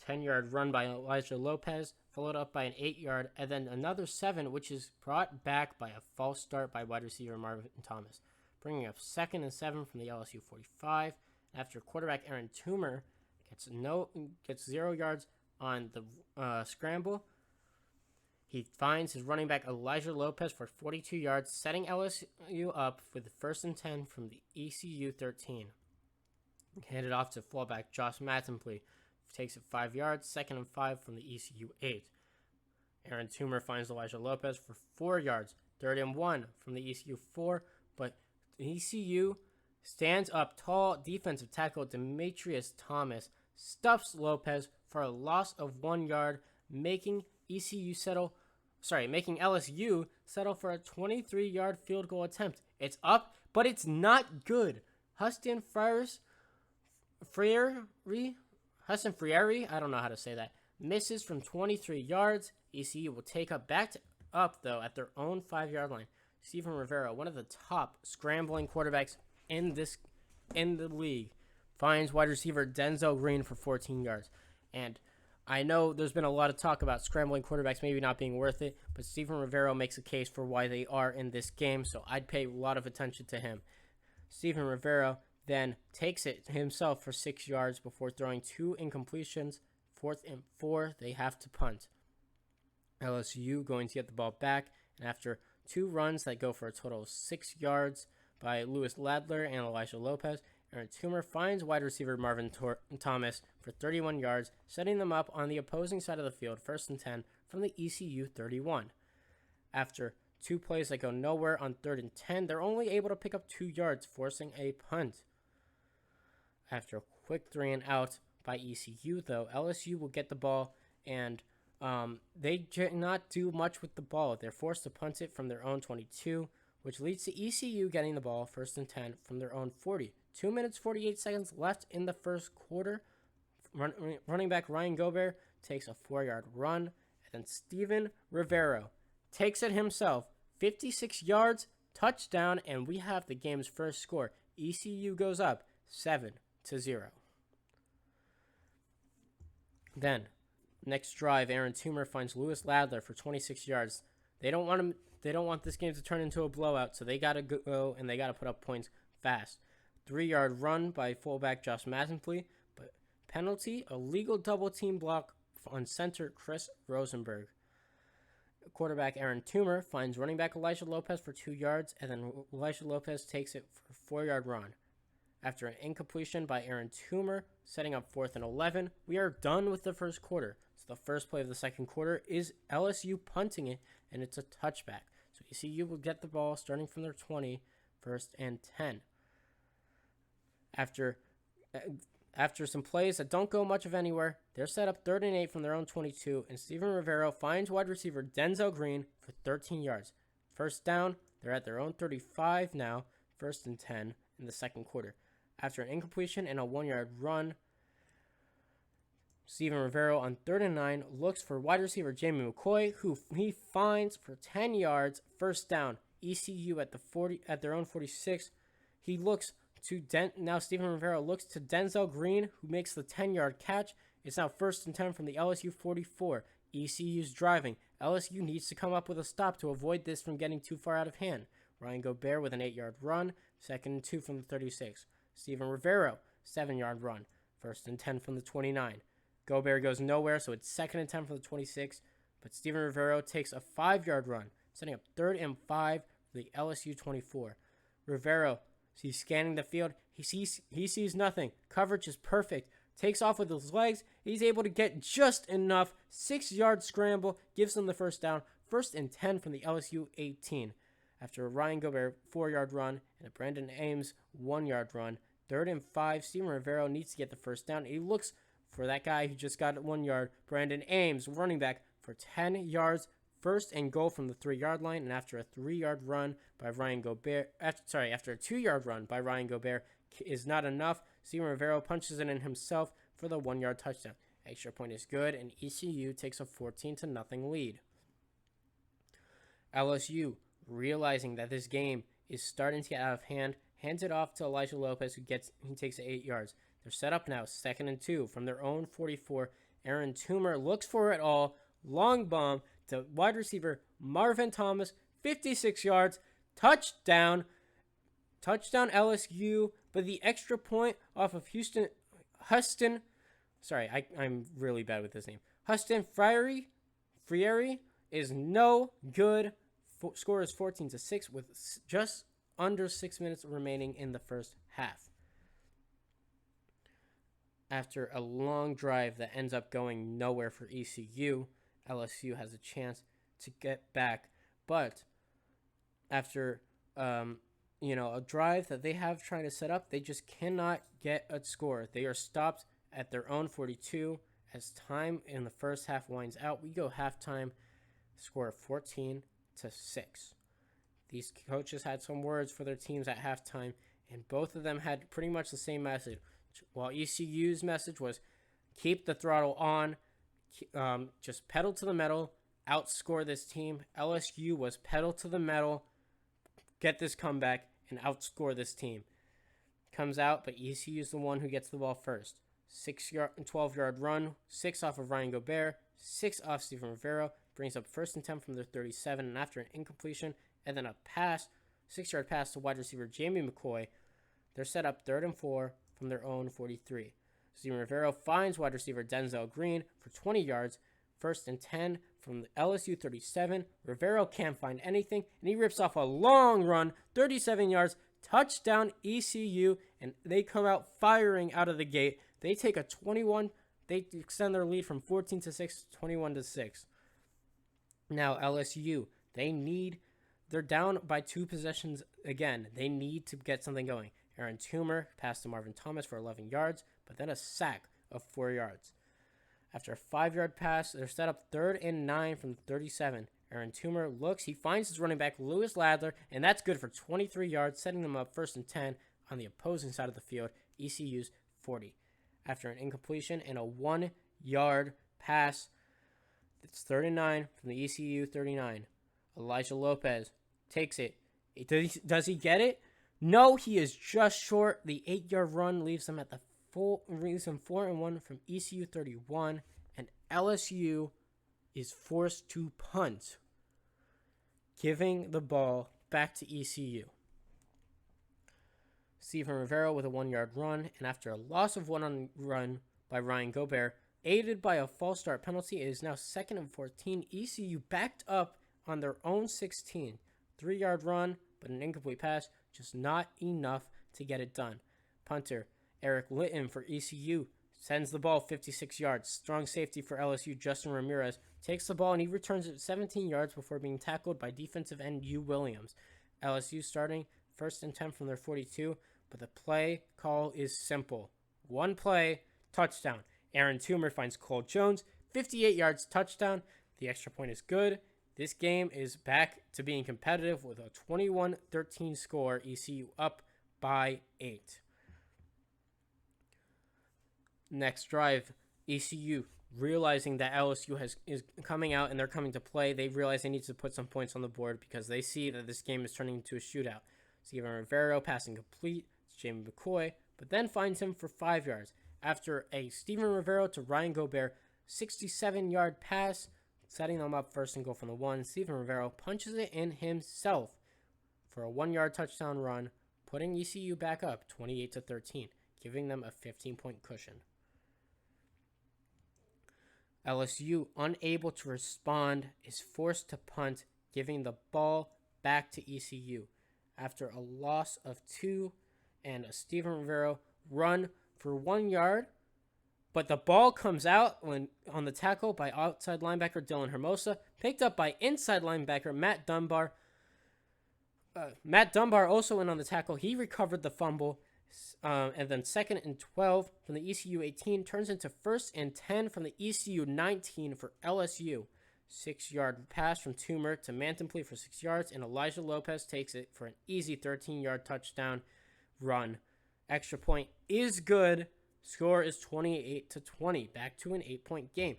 10-yard run by Elijah Lopez, followed up by an 8-yard, and then another 7, which is brought back by a false start by wide receiver Marvin Thomas, bringing up 2nd and 7 from the LSU 45. After quarterback Aaron Toomer gets 0 yards on the scramble, he finds his running back Elijah Lopez for 42 yards, setting LSU up with the 1st and 10 from the ECU 13. Handed off to fullback Josh Mattenpley. Takes it 5 yards, 2nd and 5 from the ECU 8. Aaron Toomer finds Elijah Lopez for 4 yards, 3rd and 1 from the ECU 4, but ECU stands up tall. Defensive tackle Demetrius Thomas stuffs Lopez for a loss of 1 yard, making LSU settle for a 23-yard field goal attempt. It's up, but it's not good. Huston Frieri, I don't know how to say that, misses from 23 yards. ECU will take up though at their own 5-yard line. Stephen Rivera, one of the top scrambling quarterbacks in the league, finds wide receiver Denzel Green for 14 yards. And I know there's been a lot of talk about scrambling quarterbacks maybe not being worth it, but Stephen Rivera makes a case for why they are in this game, so I'd pay a lot of attention to him. Stephen Rivera then takes it himself for 6 yards before throwing 2 incompletions. 4th and 4, they have to punt. LSU going to get the ball back, and after 2 runs that go for a total of 6 yards by Lewis Ladler and Elijah Lopez, Aaron Toomer finds wide receiver Marvin Thomas for 31 yards, setting them up on the opposing side of the field, 1st and 10 from the ECU 31. After 2 plays that go nowhere on 3rd and 10. They're only able to pick up 2 yards, forcing a punt. After a quick 3 and out by ECU, though, LSU will get the ball, and they cannot do much with the ball. They're forced to punt it from their own 22, which leads to ECU getting the ball 1st and 10 from their own 40. 2 minutes, 48 seconds left in the first quarter. Running back Ryan Gobert takes a 4-yard run, and then Steven Rivero takes it himself, 56 yards, touchdown, and we have the game's first score. ECU goes up 7-0. Then, next drive, Aaron Toomer finds Lewis Ladler for 26 yards. They don't want this game to turn into a blowout, so they got to go and they got to put up points fast. 3-yard run by fullback Josh Masenfley, but penalty, a legal double team block on center Chris Rosenberg. Quarterback Aaron Toomer finds running back Elijah Lopez for 2 yards, and then Elijah Lopez takes it for a 4-yard run. After an incompletion by Aaron Toomer, setting up 4th and 11, we are done with the first quarter. So the first play of the second quarter is LSU punting it, and it's a touchback. So ECU will get the ball starting from their 20, 1st and 10. After some plays that don't go much of anywhere, they're set up 3rd and 8 from their own 22, and Steven Rivero finds wide receiver Denzel Green for 13 yards. First down, they're at their own 35 now, 1st and 10 in the second quarter. After an incompletion and a 1-yard run, Steven Rivero on 3rd and 9 looks for wide receiver Jamie McCoy, who he finds for 10 yards, first down. ECU at their own 46. He looks to now Steven Rivero looks to Denzel Green, who makes the 10-yard catch. It's now 1st and 10 from the LSU 44. ECU's driving. LSU needs to come up with a stop to avoid this from getting too far out of hand. Ryan Gobert with an 8-yard run, 2nd and 2 from the 36. Steven Rivero, 7-yard run, 1st and 10 from the 29. Gobert goes nowhere, so it's 2nd and 10 from the 26. But Steven Rivero takes a 5-yard run, setting up 3rd and 5 for the LSU 24. Rivero, he's scanning the field. He sees nothing. Coverage is perfect. Takes off with his legs. He's able to get just enough. 6-yard scramble gives them the first down. 1st and 10 from the LSU 18. After a Ryan Gobert 4-yard run and a Brandon Ames 1-yard run, 3rd and 5, Steven Rivero needs to get the first down. He looks for that guy who just got 1 yard, Brandon Ames, running back, for 10 yards, 1st and goal from the 3-yard line. And after a 3-yard run by Ryan Gobert, after a 2-yard run by Ryan Gobert is not enough, Steven Rivero punches it in himself for the 1-yard touchdown. Extra point is good, and ECU takes a 14-0 lead. LSU, realizing that this game is starting to get out of hand, hands it off to Elijah Lopez, who takes 8 yards. They're set up now, 2nd and 2 from their own 44. Aaron Toomer looks for it all. Long bomb to wide receiver Marvin Thomas, 56 yards, touchdown. Touchdown LSU, but the extra point off of I'm really bad with this name. Huston Frieri is no good. Score is 14-6 with just under 6 minutes remaining in the first half. After a long drive that ends up going nowhere for ECU, LSU has a chance to get back. But after a drive that they have trying to set up, they just cannot get a score. They are stopped at their own 42 as time in the first half winds out. We go halftime, score of 14-6. These coaches had some words for their teams at halftime, and both of them had pretty much the same message. While ECU's message was keep the throttle on, just pedal to the metal, outscore this team. LSU was pedal to the metal, get this comeback, and outscore this team. Comes out, but ECU is the one who gets the ball first. 12-yard run, 6 off of Ryan Gobert, 6 off Steven Rivero, brings up 1st and 10 from their 37, and after an incompletion, and then a 6-yard pass to wide receiver Jamie McCoy, they're set up 3rd and 4 from their own 43. Steven Rivero finds wide receiver Denzel Green for 20 yards, 1st and 10 from the LSU 37. Rivero can't find anything, and he rips off a long run, 37 yards, touchdown ECU, and they come out firing out of the gate. They take a 21. They extend their lead from 14-6 to 21-6. Now LSU, they need they're down by 2 possessions again. They need to get something going. Aaron Toomer passed to Marvin Thomas for 11 yards, but then a sack of 4 yards. After a 5-yard pass, they're set up 3rd and 9 from the 37. Aaron Toomer looks, he finds his running back, Lewis Ladler, and that's good for 23 yards, setting them up 1st and 10 on the opposing side of the field, ECU's 40. After an incompletion and a 1-yard pass, it's 3rd and 9 from the ECU 39. Elijah Lopez takes it. Does he get it? No, he is just short. The 8-yard run leaves him 4-1 from ECU 31, and LSU is forced to punt, giving the ball back to ECU. Stephen Rivero with a 1-yard run, and after a loss of 1 on run by Ryan Gobert, aided by a false start penalty, it is now 2nd and 14. ECU backed up on their own 16. 3-yard run, but an incomplete pass, just not enough to get it done. Punter Eric Litton for ECU sends the ball 56 yards. Strong safety for LSU, Justin Ramirez, takes the ball and he returns it 17 yards before being tackled by defensive end U. Williams. LSU starting 1st and 10 from their 42, but the play call is simple. 1 play, touchdown. Aaron Toomer finds Cole Jones, 58 yards, touchdown. The extra point is good. This game is back to being competitive with a 21-13 score, ECU up by 8. Next drive, ECU realizing that LSU is coming out and they're coming to play. They realize they need to put some points on the board because they see that this game is turning into a shootout. Stephen Rivero passing complete to Jamie McCoy, but then finds him for 5 yards. After a Stephen Rivero to Ryan Gobert 67-yard pass, setting them up 1st and goal from the 1, Stephen Rivero punches it in himself for a 1-yard touchdown run, putting ECU back up 28-13, giving them a 15-point cushion. LSU, unable to respond, is forced to punt, giving the ball back to ECU. After a loss of 2 and a Stephen Rivero run for 1 yard, but the ball comes out when on the tackle by outside linebacker Dylan Hermosa, picked up by inside linebacker Matt Dunbar. Matt Dunbar also in on the tackle. He recovered the fumble, and then 2nd and 12 from the ECU 18 turns into 1st and 10 from the ECU 19 for LSU. 6-yard pass from Toomer to Mantenpley for 6 yards, and Elijah Lopez takes it for an easy 13-yard touchdown run. Extra point is good. Score is 28-20. Back to an 8-point game.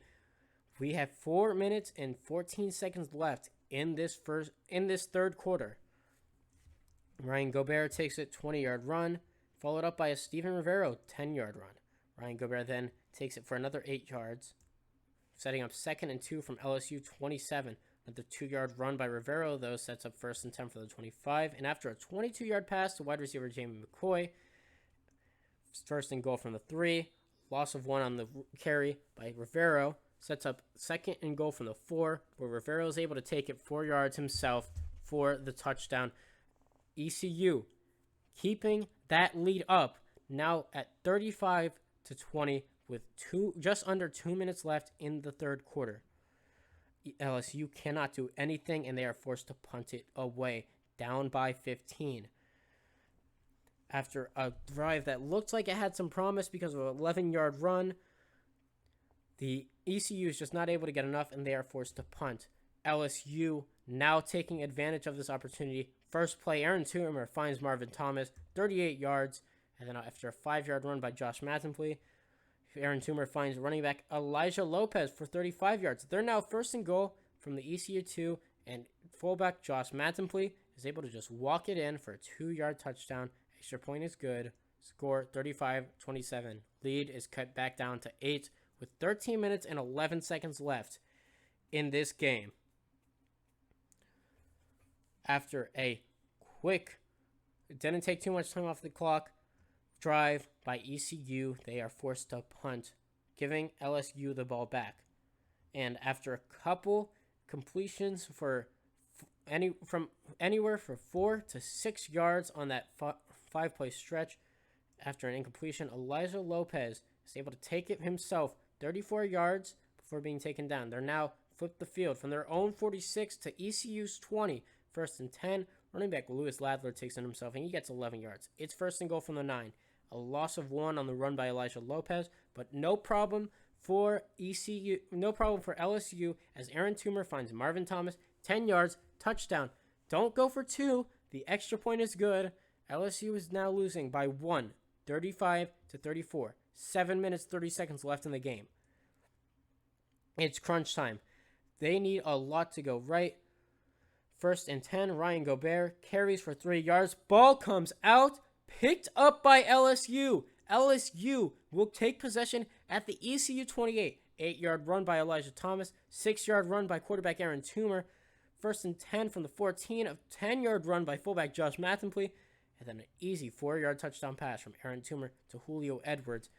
We have 4 minutes and 14 seconds left in this 3rd quarter. Ryan Gobert takes it 20-yard run, followed up by a Stephen Rivero 10-yard run. Ryan Gobert then takes it for another 8 yards, setting up 2nd and 2 from LSU 27. Another 2-yard run by Rivero, though, sets up 1st and 10 for the 25. And after a 22-yard pass to wide receiver Jamie McCoy, 1st and goal from the 3. Loss of 1 on the carry by Rivero sets up 2nd and goal from the 4, where Rivero is able to take it 4 yards himself for the touchdown. ECU keeping that lead up now at 35-20 with just under 2 minutes left in the 3rd quarter. LSU cannot do anything, and they are forced to punt it away, down by 15. After a drive that looked like it had some promise because of an 11-yard run, the ECU is just not able to get enough, and they are forced to punt. LSU now taking advantage of this opportunity. First play, Aaron Toomer finds Marvin Thomas, 38 yards, and then after a 5-yard run by Josh Mattenpley, Aaron Toomer finds running back Elijah Lopez for 35 yards. They're now 1st and goal from the ECU 2, and fullback Josh Mattenpley is able to just walk it in for a 2-yard touchdown. Extra point is good. Score 35-27. Lead is cut back down to 8 with 13 minutes and 11 seconds left in this game. After a quick, it didn't take too much time off the clock, drive by ECU, they are forced to punt, giving LSU the ball back. And after a couple completions from anywhere from 4 to 6 yards on that 5-play stretch, after an incompletion, Elijah Lopez is able to take it himself 34 yards before being taken down. They're now flipped the field from their own 46 to ECU's 20, First and 10. Running back Lewis Ladler takes it himself, and he gets 11 yards. It's first and goal from the 9. A loss of 1 on the run by Elijah Lopez, but no problem for ECU, no problem for LSU as Aaron Toomer finds Marvin Thomas, 10 yards, touchdown. Don't go for 2. The extra point is good. LSU is now losing by 1, 35-34. 7 minutes, 30 seconds left in the game. It's crunch time. They need a lot to go right. First and 10, Ryan Gobert carries for 3 yards. Ball comes out, picked up by LSU. LSU will take possession at the ECU 28. 8-yard run by Elijah Thomas. 6-yard run by quarterback Aaron Toomer. First and 10 from the 14. A 10-yard run by fullback Josh Mathenpley. And then an easy 4-yard touchdown pass from Aaron Toomer to Julio Edwards.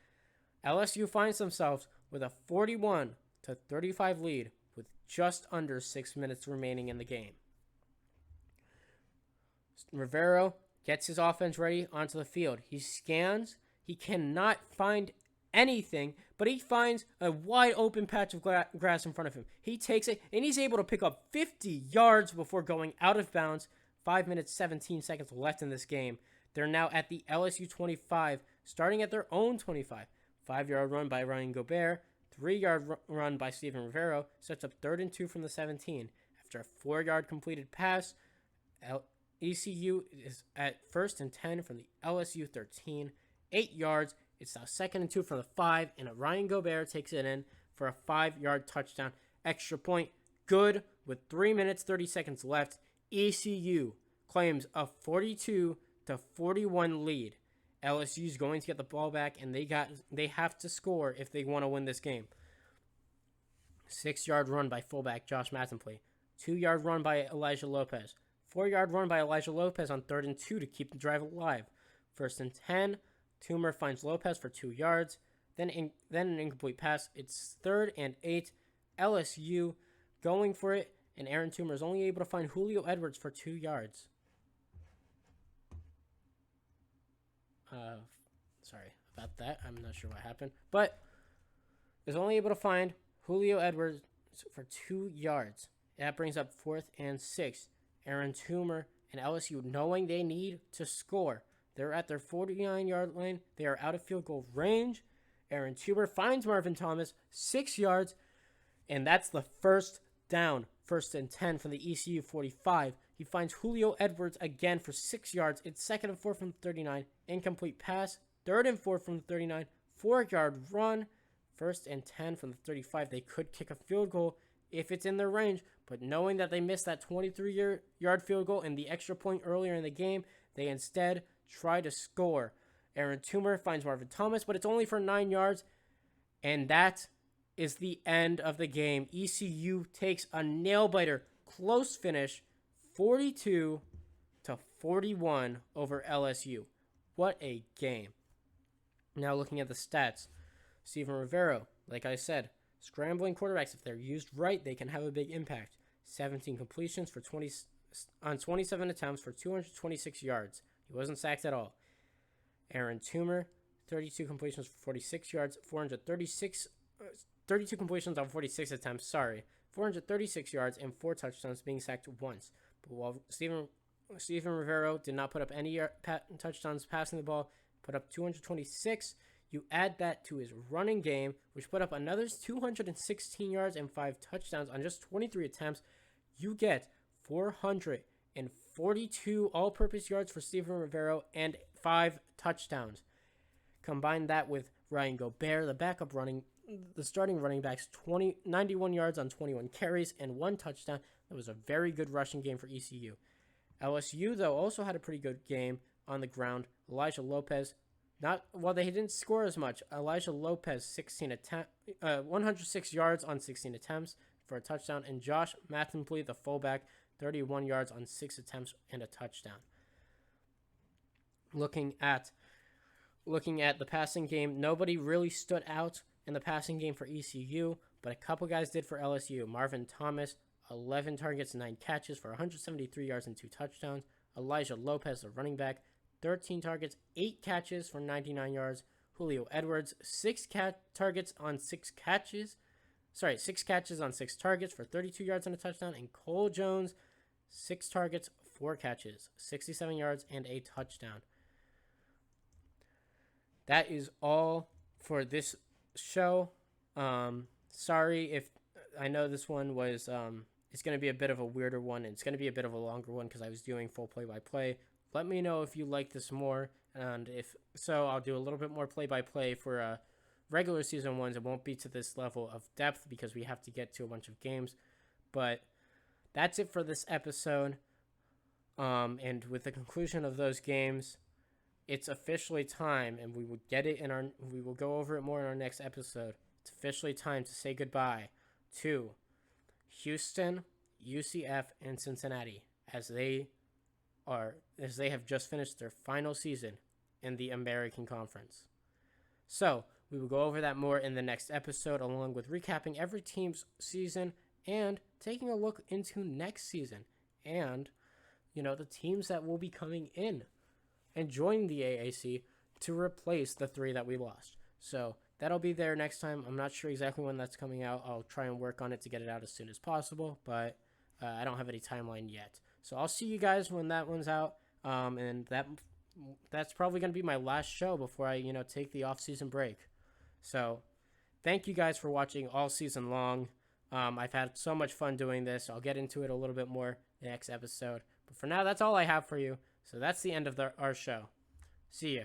LSU finds themselves with a 41-35 lead with just under 6 minutes remaining in the game. Rivero gets his offense ready onto the field. He scans. He cannot find anything, but he finds a wide open patch of grass in front of him. He takes it, and he's able to pick up 50 yards before going out of bounds. 5 minutes, 17 seconds left in this game. They're now at the LSU 25, starting at their own 25. 5-yard run by Ryan Gobert. 3-yard run by Steven Rivero sets up 3rd and 2 from the 17. After a 4-yard completed pass, ECU is at 1st and 10 from the LSU 13. 8 yards. It's now 2nd and 2 from the 5, and Ryan Gobert takes it in for a 5-yard touchdown. Extra point. Good. With 3 minutes, 30 seconds left, ECU claims a 42-41 lead. LSU is going to get the ball back, and they have to score if they want to win this game. 6-yard run by fullback Josh Mathenpley. 2-yard run by Elijah Lopez. 4-yard run by Elijah Lopez on 3rd and 2 to keep the drive alive. 1st and 10. Toomer finds Lopez for 2 yards. Then an incomplete pass. It's 3rd and 8. LSU going for it, and Aaron Toomer is only able to find Julio Edwards for 2 yards. Sorry about that. I'm not sure what happened. But is only able to find Julio Edwards for 2 yards. That brings up 4th and 6. Aaron Toomer and LSU, knowing they need to score. They're at their 49-yard line. They are out of field goal range. Aaron Toomer finds Marvin Thomas, 6 yards, and that's the first down. 1st and 10 from the ECU 45. He finds Julio Edwards again for 6 yards. It's 2nd and 4 from the 39. Incomplete pass. 3rd and 4 from the 39. 4-yard run. 1st and 10 from the 35. They could kick a field goal if it's in their range, but knowing that they missed that 23-yard field goal and the extra point earlier in the game, they instead try to score. Aaron Toomer finds Marvin Thomas, but it's only for 9 yards, and that is the end of the game. ECU takes a nail-biter, close finish, 42-41 over LSU. What a game. Now looking at the stats. Steven Rivero, like I said, scrambling quarterbacks, if they're used right, they can have a big impact. 17 completions for 27 attempts for 226 yards. He wasn't sacked at all. Aaron Toomer, 32 completions for 46 yards, 32 completions on 46 attempts, 436 yards and 4 touchdowns, being sacked once. But while Steven Rivero did not put up any touchdowns passing the ball, put up 226. You add that to his running game, which put up another 216 yards and 5 touchdowns on just 23 attempts. You get 442 all-purpose yards for Steven Rivero and 5 touchdowns. Combine that with Ryan Gobert, the starting running backs, 91 yards on 21 carries and 1 touchdown. That was a very good rushing game for ECU. LSU, though, also had a pretty good game on the ground. Elijah Lopez, while they didn't score as much, Elijah Lopez 106 yards on 16 attempts for a touchdown, and Josh Mathenpley, the fullback, 31 yards on 6 attempts and a touchdown. Looking at the passing game, nobody really stood out in the passing game for ECU, but a couple guys did for LSU. Marvin Thomas, 11 targets, 9 catches for 173 yards and 2 touchdowns. Elijah Lopez, the running back, 13 targets, 8 catches for 99 yards. Julio Edwards, 6 catches on 6 targets for 32 yards and a touchdown. And Cole Jones, 6 targets, 4 catches, 67 yards, and a touchdown. That is all for this show. Sorry if I know this one was it's going to be a bit of a weirder one. It's going to be a bit of a longer one because I was doing full play-by-play. Let me know if you like this more, and if so, I'll do a little bit more play-by-play for regular season ones. It won't be to this level of depth because we have to get to a bunch of games. But that's it for this episode. And with the conclusion of those games, it's officially time, and we will go over it more in our next episode. It's officially time to say goodbye to Houston, UCF, and Cincinnati as they have just finished their final season in the American Conference. So we will go over that more in the next episode, along with recapping every team's season and taking a look into next season and the teams that will be coming in and joining the AAC to replace the 3 that we lost. So that'll be there next time. I'm not sure exactly when that's coming out. I'll try and work on it to get it out as soon as possible, but I don't have any timeline yet. So I'll see you guys when that one's out. And that's probably going to be my last show before I, take the off-season break. So thank you guys for watching all season long. I've had so much fun doing this. I'll get into it a little bit more next episode. But for now, that's all I have for you. So that's the end of our show. See ya.